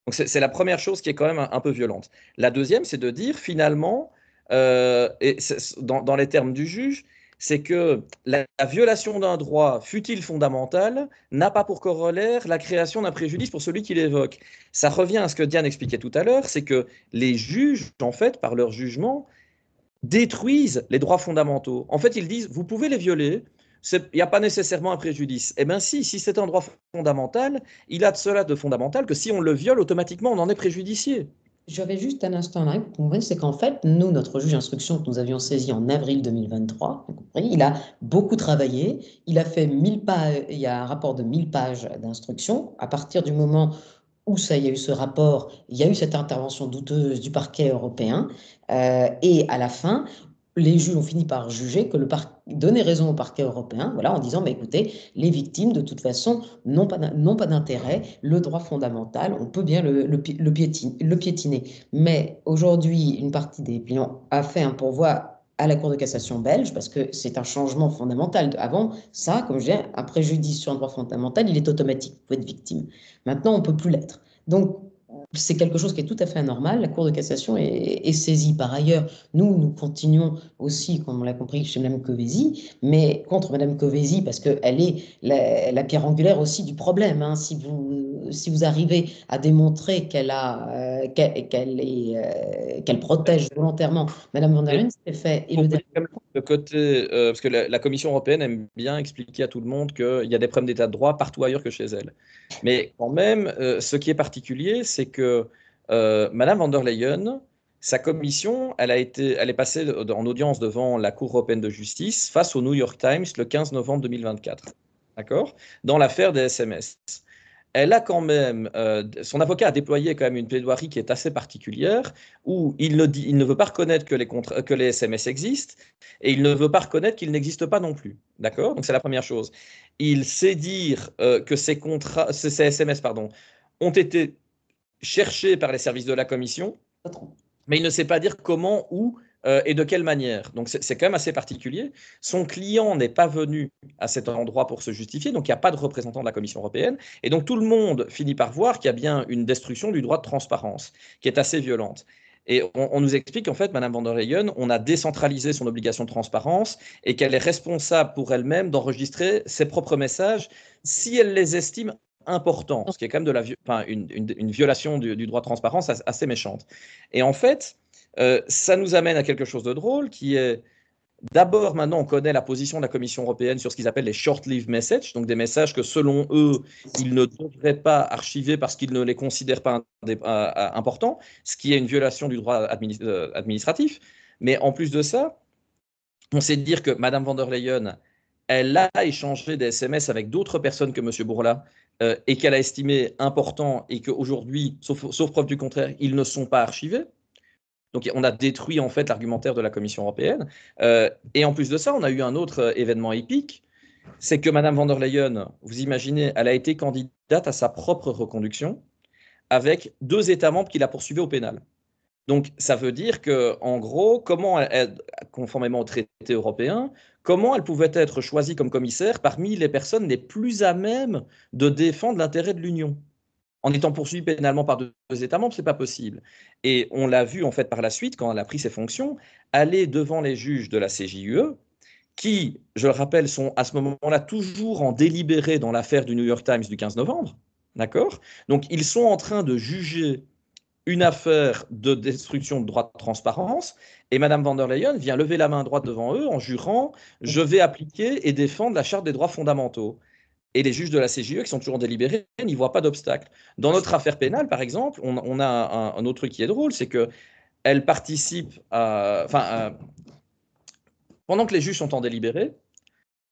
Donc c'est la première chose qui est quand même un peu violente. La deuxième, c'est de dire finalement, et dans les termes du juge, c'est que la violation d'un droit, fût-il fondamental, n'a pas pour corollaire la création d'un préjudice pour celui qui l'évoque. Ça revient à ce que Diane expliquait tout à l'heure, c'est que les juges, en fait, par leur jugement, détruisent les droits fondamentaux. En fait, ils disent, vous pouvez les violer, il n'y a pas nécessairement un préjudice. Eh bien si c'est un droit fondamental, il a de cela de fondamental que si on le viole, automatiquement, on en est préjudicié. J'avais juste un instant là pour comprendre, c'est qu'en fait, nous, notre juge d'instruction que nous avions saisi en avril 2023, il a beaucoup travaillé, il a fait 1000 pages, il y a un rapport de 1000 pages d'instruction. À partir du moment où il y a eu ce rapport, il y a eu cette intervention douteuse du parquet européen, et à la fin, les juges ont fini par juger que donner raison au parquet européen, voilà, en disant, écoutez, les victimes, de toute façon, n'ont pas d'intérêt, le droit fondamental, on peut bien le piétiner. Mais aujourd'hui, une partie des plaignants a fait un pourvoi à la Cour de cassation belge, parce que c'est un changement fondamental. Avant, ça, comme je disais, un préjudice sur un droit fondamental, il est automatique, vous pouvez être victime. Maintenant, on ne peut plus l'être. Donc, c'est quelque chose qui est tout à fait anormal. La Cour de cassation est saisie. Par ailleurs, nous continuons aussi, comme on l'a compris, chez Mme Kövesi, mais contre Mme Kövesi, parce qu'elle est la pierre angulaire aussi du problème. Hein. Si vous arrivez à démontrer qu'elle protège volontairement Mme von der Leyen, c'est fait. Et le côté, parce que la Commission européenne aime bien expliquer à tout le monde qu'il y a des problèmes d'état de droit partout ailleurs que chez elle. Mais quand même, ce qui est particulier, c'est que Mme von der Leyen, sa commission, elle est passée en audience devant la Cour européenne de justice face au New York Times le 15 novembre 2024, d'accord, dans l'affaire des SMS. Elle a quand même, son avocat a déployé quand même une plaidoirie qui est assez particulière, où il ne veut pas reconnaître que les SMS existent, et il ne veut pas reconnaître qu'ils n'existent pas non plus. D'accord? Donc c'est la première chose. Il sait dire que ces SMS ont été cherchés par les services de la Commission, mais il ne sait pas dire comment, où et de quelle manière. Donc c'est quand même assez particulier. Son client n'est pas venu à cet endroit pour se justifier, donc il n'y a pas de représentant de la Commission européenne. Et donc tout le monde finit par voir qu'il y a bien une destruction du droit de transparence, qui est assez violente. Et on nous explique qu'en fait, Mme van der Leyen, on a décentralisé son obligation de transparence et qu'elle est responsable pour elle-même d'enregistrer ses propres messages si elle les estime importants, ce qui est quand même une violation du droit de transparence assez méchante. Et en fait, ça nous amène à quelque chose de drôle qui est d'abord, maintenant, on connaît la position de la Commission européenne sur ce qu'ils appellent les short-lived messages, donc des messages que, selon eux, ils ne devraient pas archiver parce qu'ils ne les considèrent pas importants, ce qui est une violation du droit administratif. Mais en plus de ça, on sait dire que Mme van der Leyen, elle a échangé des SMS avec d'autres personnes que M. Bourla et qu'elle a estimé importants et qu'aujourd'hui, sauf preuve du contraire, ils ne sont pas archivés. Donc, on a détruit en fait l'argumentaire de la Commission européenne. Et en plus de ça, on a eu un autre événement épique, c'est que Mme van der Leyen, vous imaginez, elle a été candidate à sa propre reconduction avec 2 États membres qui la poursuivaient au pénal. Donc, ça veut dire que, en gros, conformément au traité européen, comment elle pouvait être choisie comme commissaire parmi les personnes les plus à même de défendre l'intérêt de l'Union? En étant poursuivi pénalement par 2 États membres, ce n'est pas possible. Et on l'a vu en fait par la suite, quand elle a pris ses fonctions, aller devant les juges de la CJUE, qui, je le rappelle, sont à ce moment-là toujours en délibéré dans l'affaire du New York Times du 15 novembre. D'accord? Donc, ils sont en train de juger une affaire de destruction de droit de transparence, et Mme van der Leyen vient lever la main droite devant eux en jurant « Je vais appliquer et défendre la Charte des droits fondamentaux ». Et les juges de la CJUE, qui sont toujours délibérés, n'y voient pas d'obstacle. Dans notre affaire pénale, par exemple, on a un autre truc qui est drôle, c'est qu'elle participe pendant que les juges sont en délibéré,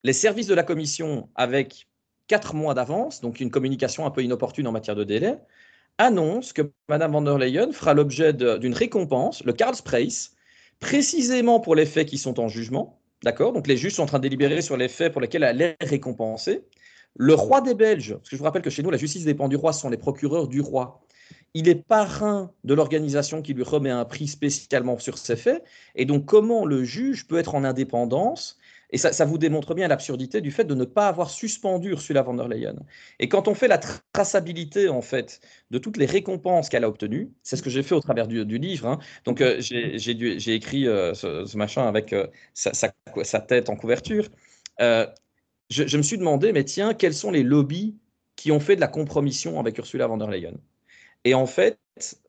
les services de la Commission, avec 4 mois d'avance, donc une communication un peu inopportune en matière de délai, annonce que Mme van der Leyen fera l'objet d'une récompense, le Karlspreis, précisément pour les faits qui sont en jugement. D'accord? Donc les juges sont en train de délibérer sur les faits pour lesquels elle est récompensée. Le roi des Belges, parce que je vous rappelle que chez nous, la justice dépend du roi, ce sont les procureurs du roi. Il est parrain de l'organisation qui lui remet un prix spécialement sur ces faits. Et donc, comment le juge peut être en indépendance? Et ça vous démontre bien l'absurdité du fait de ne pas avoir suspendu Ursula von der Leyen. Et quand on fait la traçabilité, en fait, de toutes les récompenses qu'elle a obtenues, c'est ce que j'ai fait au travers du livre. Hein. Donc, j'ai écrit ce machin avec sa tête en couverture. Je me suis demandé, mais tiens, quels sont les lobbies qui ont fait de la compromission avec Ursula von der Leyen? Et en fait,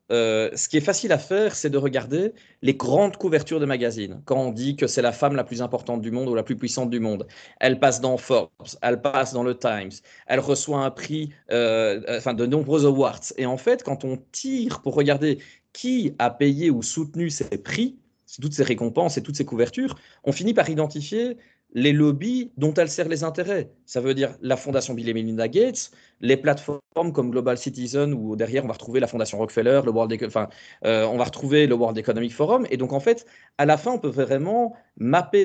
ce qui est facile à faire, c'est de regarder les grandes couvertures de magazines. Quand on dit que c'est la femme la plus importante du monde ou la plus puissante du monde, elle passe dans Forbes, elle passe dans le Times, elle reçoit un prix, de nombreux awards. Et en fait, quand on tire pour regarder qui a payé ou soutenu ces prix, toutes ces récompenses et toutes ces couvertures, on finit par identifier les lobbies dont elle sert les intérêts. Ça veut dire la Fondation Bill et Melinda Gates, les plateformes comme Global Citizen, où derrière on va retrouver la Fondation Rockefeller, on va retrouver le World Economic Forum. Et donc en fait, à la fin, on peut vraiment mapper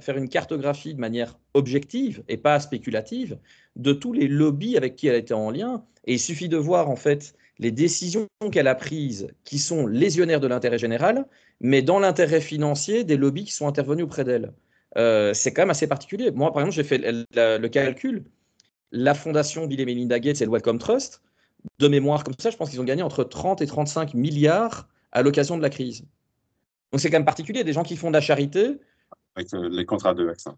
faire une cartographie de manière objective et pas spéculative de tous les lobbies avec qui elle était en lien. Et il suffit de voir en fait les décisions qu'elle a prises qui sont lésionnaires de l'intérêt général, mais dans l'intérêt financier des lobbies qui sont intervenus auprès d'elle. C'est quand même assez particulier. Moi, par exemple, j'ai fait le calcul. La fondation Bill et Melinda Gates et le Wellcome Trust, de mémoire comme ça, je pense qu'ils ont gagné entre 30 et 35 milliards à l'occasion de la crise. Donc c'est quand même particulier. Des gens qui font de la charité. Avec les contrats de vaccins.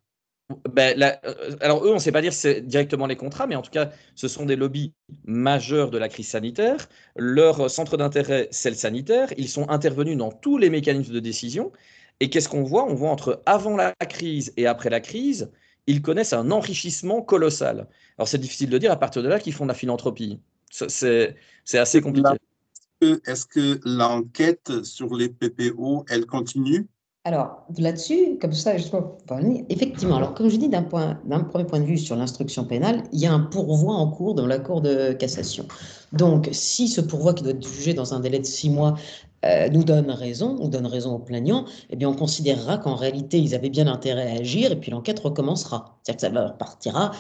Alors eux, on ne sait pas dire si c'est directement les contrats, mais en tout cas, ce sont des lobbies majeurs de la crise sanitaire. Leur centre d'intérêt, c'est le sanitaire. Ils sont intervenus dans tous les mécanismes de décision. Et qu'est-ce qu'on voit? On voit entre avant la crise et après la crise, ils connaissent un enrichissement colossal. Alors c'est difficile de dire à partir de là qu'ils font de la philanthropie. C'est assez compliqué. Est-ce que l'enquête sur les PPO, elle continue? Alors, là-dessus, comme ça, justement, effectivement, alors comme je dis, d'un premier point de vue sur l'instruction pénale, il y a un pourvoi en cours dans la Cour de cassation. Donc, si ce pourvoi qui doit être jugé dans un délai de 6 mois nous donne raison aux plaignants, eh bien, on considérera qu'en réalité, ils avaient bien intérêt à agir et puis l'enquête recommencera. C'est-à-dire que ça repartira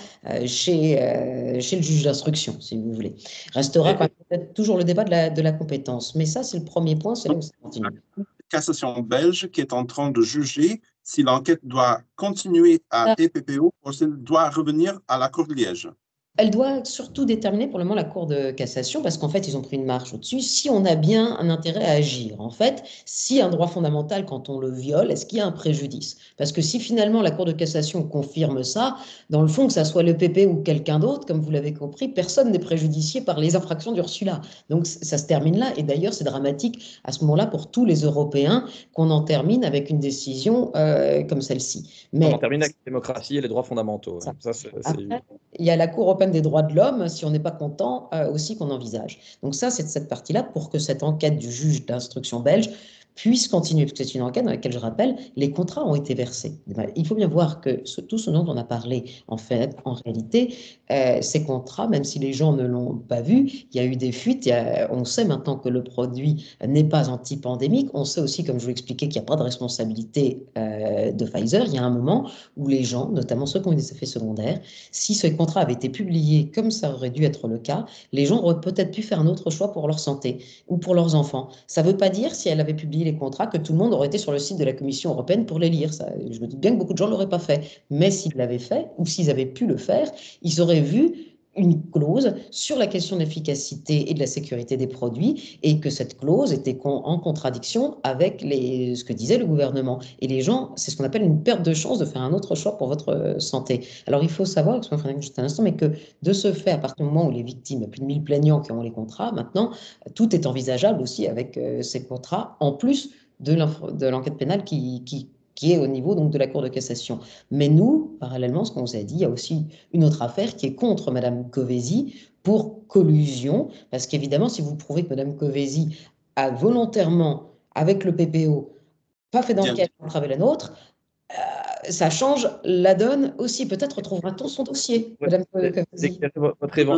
chez le juge d'instruction, si vous voulez. Restera quand même peut-être toujours le débat de la compétence. Mais ça, c'est le premier point, c'est là où ça continue. Cassation belge qui est en train de juger si l'enquête doit continuer à TPPO ou si elle doit revenir à la Cour de Liège. Elle doit surtout déterminer pour le moment la Cour de cassation parce qu'en fait, ils ont pris une marche au-dessus. Si on a bien un intérêt à agir, en fait, si un droit fondamental, quand on le viole, est-ce qu'il y a un préjudice? Parce que si finalement la Cour de cassation confirme ça, dans le fond, que ça soit le PP ou quelqu'un d'autre, comme vous l'avez compris, personne n'est préjudicié par les infractions d'Ursula. Donc ça se termine là. Et d'ailleurs, c'est dramatique à ce moment-là pour tous les Européens qu'on en termine avec une décision comme celle-ci. On Mais en termine avec la démocratie et les droits fondamentaux. ça. Ça, c'est Après, il y a la Cour européenne des droits de l'homme, si on n'est pas content, aussi qu'on envisage. Donc ça, c'est de cette partie-là pour que cette enquête du juge d'instruction belge puisse continuer, parce que c'est une enquête dans laquelle, je rappelle, les contrats ont été versés. Il faut bien voir que tout ce dont on a parlé, en fait, en réalité, ces contrats, même si les gens ne l'ont pas vu, il y a eu des fuites. On sait maintenant que le produit n'est pas anti-pandémique. On sait aussi, comme je vous l'expliquais, qu'il n'y a pas de responsabilité de Pfizer. Il y a un moment où les gens, notamment ceux qui ont eu des effets secondaires, si ce contrat avait été publié comme ça aurait dû être le cas, les gens auraient peut-être pu faire un autre choix pour leur santé ou pour leurs enfants. Ça ne veut pas dire, si elle avait publié les contrats, que tout le monde aurait été sur le site de la Commission européenne pour les lire. Ça, je me dis bien que beaucoup de gens ne l'auraient pas fait. Mais s'ils l'avaient fait, ou s'ils avaient pu le faire, ils auraient vu une clause sur la question de l'efficacité et de la sécurité des produits et que cette clause était en contradiction avec ce que disait le gouvernement. Et les gens, c'est ce qu'on appelle une perte de chance de faire un autre choix pour votre santé. Alors il faut savoir, excusez-moi juste un instant, mais que de ce fait, à partir du moment où les victimes, il y a plus de 1000 plaignants qui ont les contrats, maintenant, tout est envisageable aussi avec ces contrats, en plus de l'enquête pénale qui est au niveau donc, de la Cour de cassation. Mais nous, parallèlement, ce qu'on vous a dit, il y a aussi une autre affaire qui est contre Mme Kövesi pour collusion, parce qu'évidemment, si vous prouvez que Mme Kövesi a volontairement, avec le PPO, pas fait d'enquête pour entraver la nôtre, ça change la donne aussi. Peut-être retrouvera-t-on son dossier, Mme Kövesi.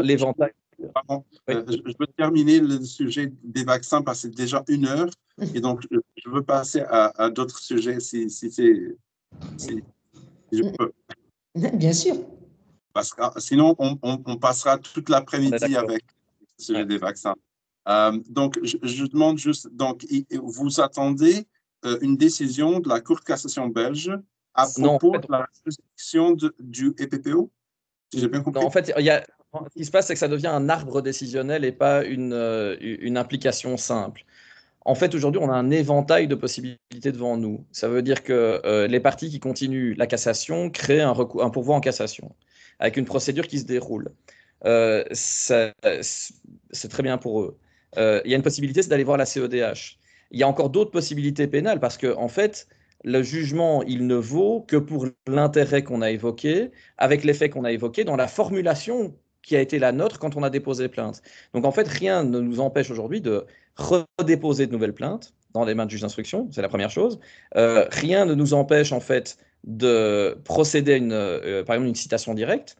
L'éventail. Pardon, je veux terminer le sujet des vaccins parce que c'est déjà 1 heure et donc je veux passer à d'autres sujets si je peux. Bien sûr. Parce que sinon, on passera toute l'après-midi avec le sujet des vaccins. Donc, je demande juste, donc, vous attendez une décision de la Cour de cassation belge à propos de la juridiction du EPPO? Si j'ai bien compris. Non, en fait, ce qui se passe, c'est que ça devient un arbre décisionnel et pas une implication simple. En fait, aujourd'hui, on a un éventail de possibilités devant nous. Ça veut dire que les parties qui continuent la cassation créent un pourvoi en cassation, avec une procédure qui se déroule. C'est très bien pour eux. Il y a une possibilité, c'est d'aller voir la CEDH. Il y a encore d'autres possibilités pénales, parce que, en fait, le jugement, il ne vaut que pour l'intérêt qu'on a évoqué, avec les faits qu'on a évoqués, dans la formulation qui a été la nôtre quand on a déposé plainte. Donc, en fait, rien ne nous empêche aujourd'hui de redéposer de nouvelles plaintes dans les mains du juge d'instruction, c'est la première chose. Rien ne nous empêche, en fait, de procéder à par exemple, une citation directe.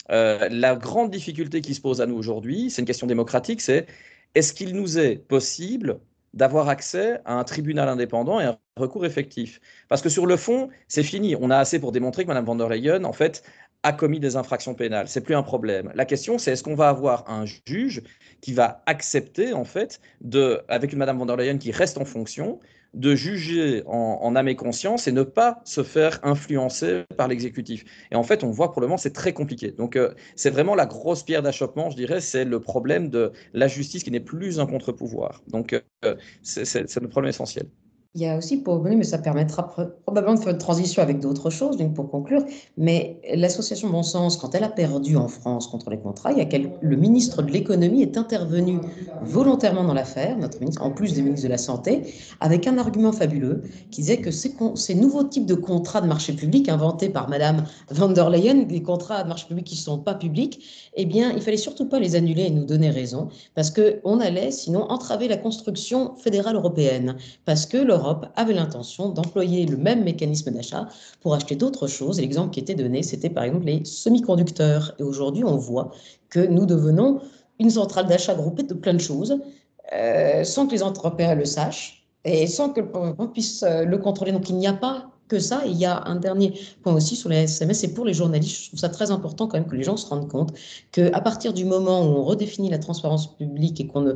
La grande difficulté qui se pose à nous aujourd'hui, c'est une question démocratique, c'est est-ce qu'il nous est possible d'avoir accès à un tribunal indépendant et un recours effectif? Parce que sur le fond, c'est fini. On a assez pour démontrer que Mme von der Leyen, en fait, a commis des infractions pénales. C'est plus un problème. La question, c'est est-ce qu'on va avoir un juge qui va accepter, en fait, avec une Mme von der Leyen qui reste en fonction, de juger en âme et conscience et ne pas se faire influencer par l'exécutif. Et en fait, on voit pour le moment, c'est très compliqué. Donc, c'est vraiment la grosse pierre d'achoppement, je dirais, c'est le problème de la justice qui n'est plus un contre-pouvoir. Donc, c'est le problème essentiel. Il y a aussi pour revenir, mais ça permettra probablement de faire une transition avec d'autres choses, donc pour conclure, mais l'association Bon Sens, quand elle a perdu en France contre les contrats, le ministre de l'économie est intervenu volontairement dans l'affaire, notre ministre, en plus des ministres de la Santé, avec un argument fabuleux qui disait que ces nouveaux types de contrats de marché public inventés par Madame von der Leyen, des contrats de marché public qui ne sont pas publics, eh bien, il fallait surtout pas les annuler et nous donner raison, parce qu'on allait sinon entraver la construction fédérale européenne, parce que l'Europe avait l'intention d'employer le même mécanisme d'achat pour acheter d'autres choses. Et l'exemple qui était donné, c'était par exemple les semi-conducteurs. Et aujourd'hui, on voit que nous devenons une centrale d'achat groupée de plein de choses, sans que les Européens le sachent et sans que on puisse le contrôler. Donc, il n'y a pas que ça. Et il y a un dernier point aussi sur les SMS, et pour les journalistes, je trouve ça très important quand même que les gens se rendent compte qu'à partir du moment où on redéfinit la transparence publique et qu'on ne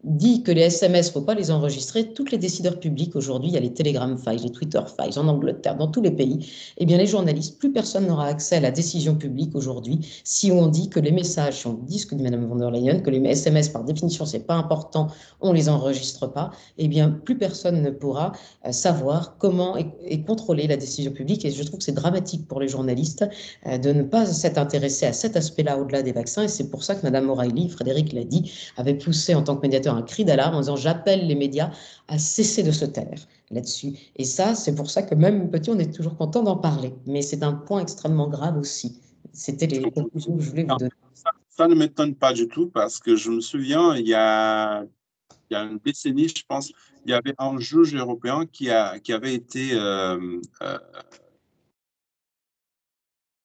dit que les SMS, il ne faut pas les enregistrer, tous les décideurs publics aujourd'hui, il y a les Telegram Files, les Twitter Files en Angleterre, dans tous les pays, eh bien les journalistes, plus personne n'aura accès à la décision publique aujourd'hui si on dit que les messages, si on dit ce que dit Mme von der Leyen, que les SMS par définition, ce n'est pas important, on ne les enregistre pas, eh bien plus personne ne pourra savoir comment et contrôler la décision publique. Et je trouve que c'est dramatique pour les journalistes de ne pas s'être intéressés à cet aspect-là au-delà des vaccins. Et c'est pour ça que Mme O'Reilly, Frédéric l'a dit, avait poussé en tant que médiateur un cri d'alarme en disant j'appelle les médias à cesser de se taire là-dessus. Et ça, c'est pour ça que même petit, on est toujours content d'en parler. Mais c'est un point extrêmement grave aussi. C'était les conclusions que je voulais vous donner. Ça ne m'étonne pas du tout parce que je me souviens, il y a une décennie, je pense, il y avait un juge européen qui avait été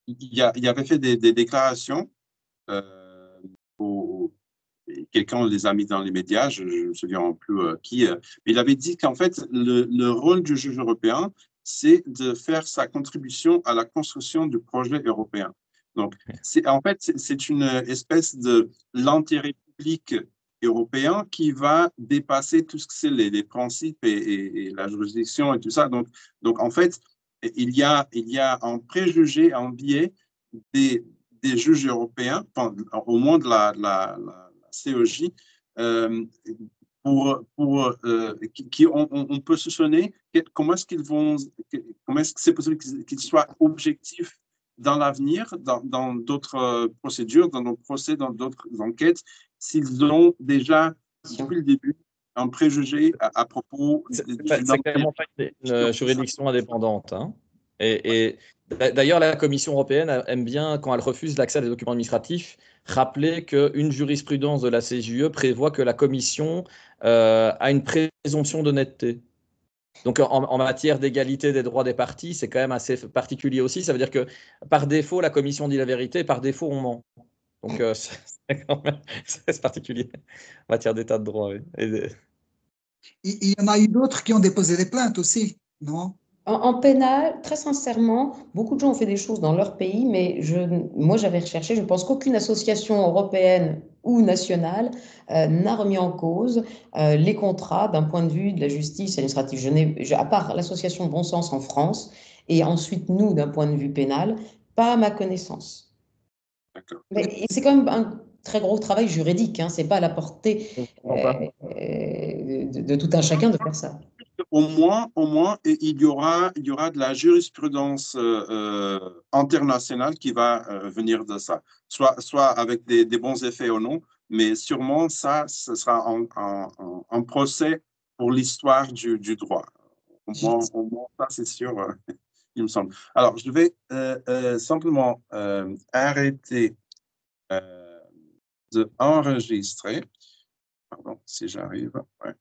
il avait fait des déclarations quelqu'un les a mis dans les médias, je ne me souviens plus qui, mais il avait dit qu'en fait, le rôle du juge européen, c'est de faire sa contribution à la construction du projet européen. Donc, en fait, c'est une espèce de l'intérêt public européen qui va dépasser tout ce que c'est les principes et la juridiction et tout ça. Donc en fait, il y a un préjugé, un biais des juges européens, enfin, au moins de la CEJ, on peut soupçonner comment est-ce que c'est possible qu'ils soient objectifs dans l'avenir, dans d'autres procédures, dans d'autres procès, dans d'autres enquêtes, s'ils ont déjà, depuis le début, un préjugé à propos. C'est clairement pas une juridiction indépendante. Hein. Et d'ailleurs, la Commission européenne aime bien, quand elle refuse l'accès à des documents administratifs, rappeler qu'une jurisprudence de la CJUE prévoit que la Commission a une présomption d'honnêteté. Donc, en matière d'égalité des droits des parties, c'est quand même assez particulier aussi. Ça veut dire que, par défaut, la Commission dit la vérité, par défaut, on ment. Donc, c'est quand même particulier en matière d'état de droit. Oui. Il y en a eu d'autres qui ont déposé des plaintes aussi, non? En pénal, très sincèrement, beaucoup de gens ont fait des choses dans leur pays, mais moi j'avais recherché, je pense qu'aucune association européenne ou nationale n'a remis en cause les contrats d'un point de vue de la justice administrative. À part l'association Bon Sens en France, et ensuite nous, d'un point de vue pénal, pas à ma connaissance. Et c'est quand même un très gros travail juridique, hein, c'est pas à la portée de tout un chacun de faire ça. Au moins, il y aura de la jurisprudence internationale qui va venir de ça, soit avec des bons effets ou non, mais sûrement ce sera un procès pour l'histoire du droit. Au moins, ça c'est sûr, il me semble. Alors, je vais simplement arrêter de enregistrer. Pardon, si j'arrive. Ouais.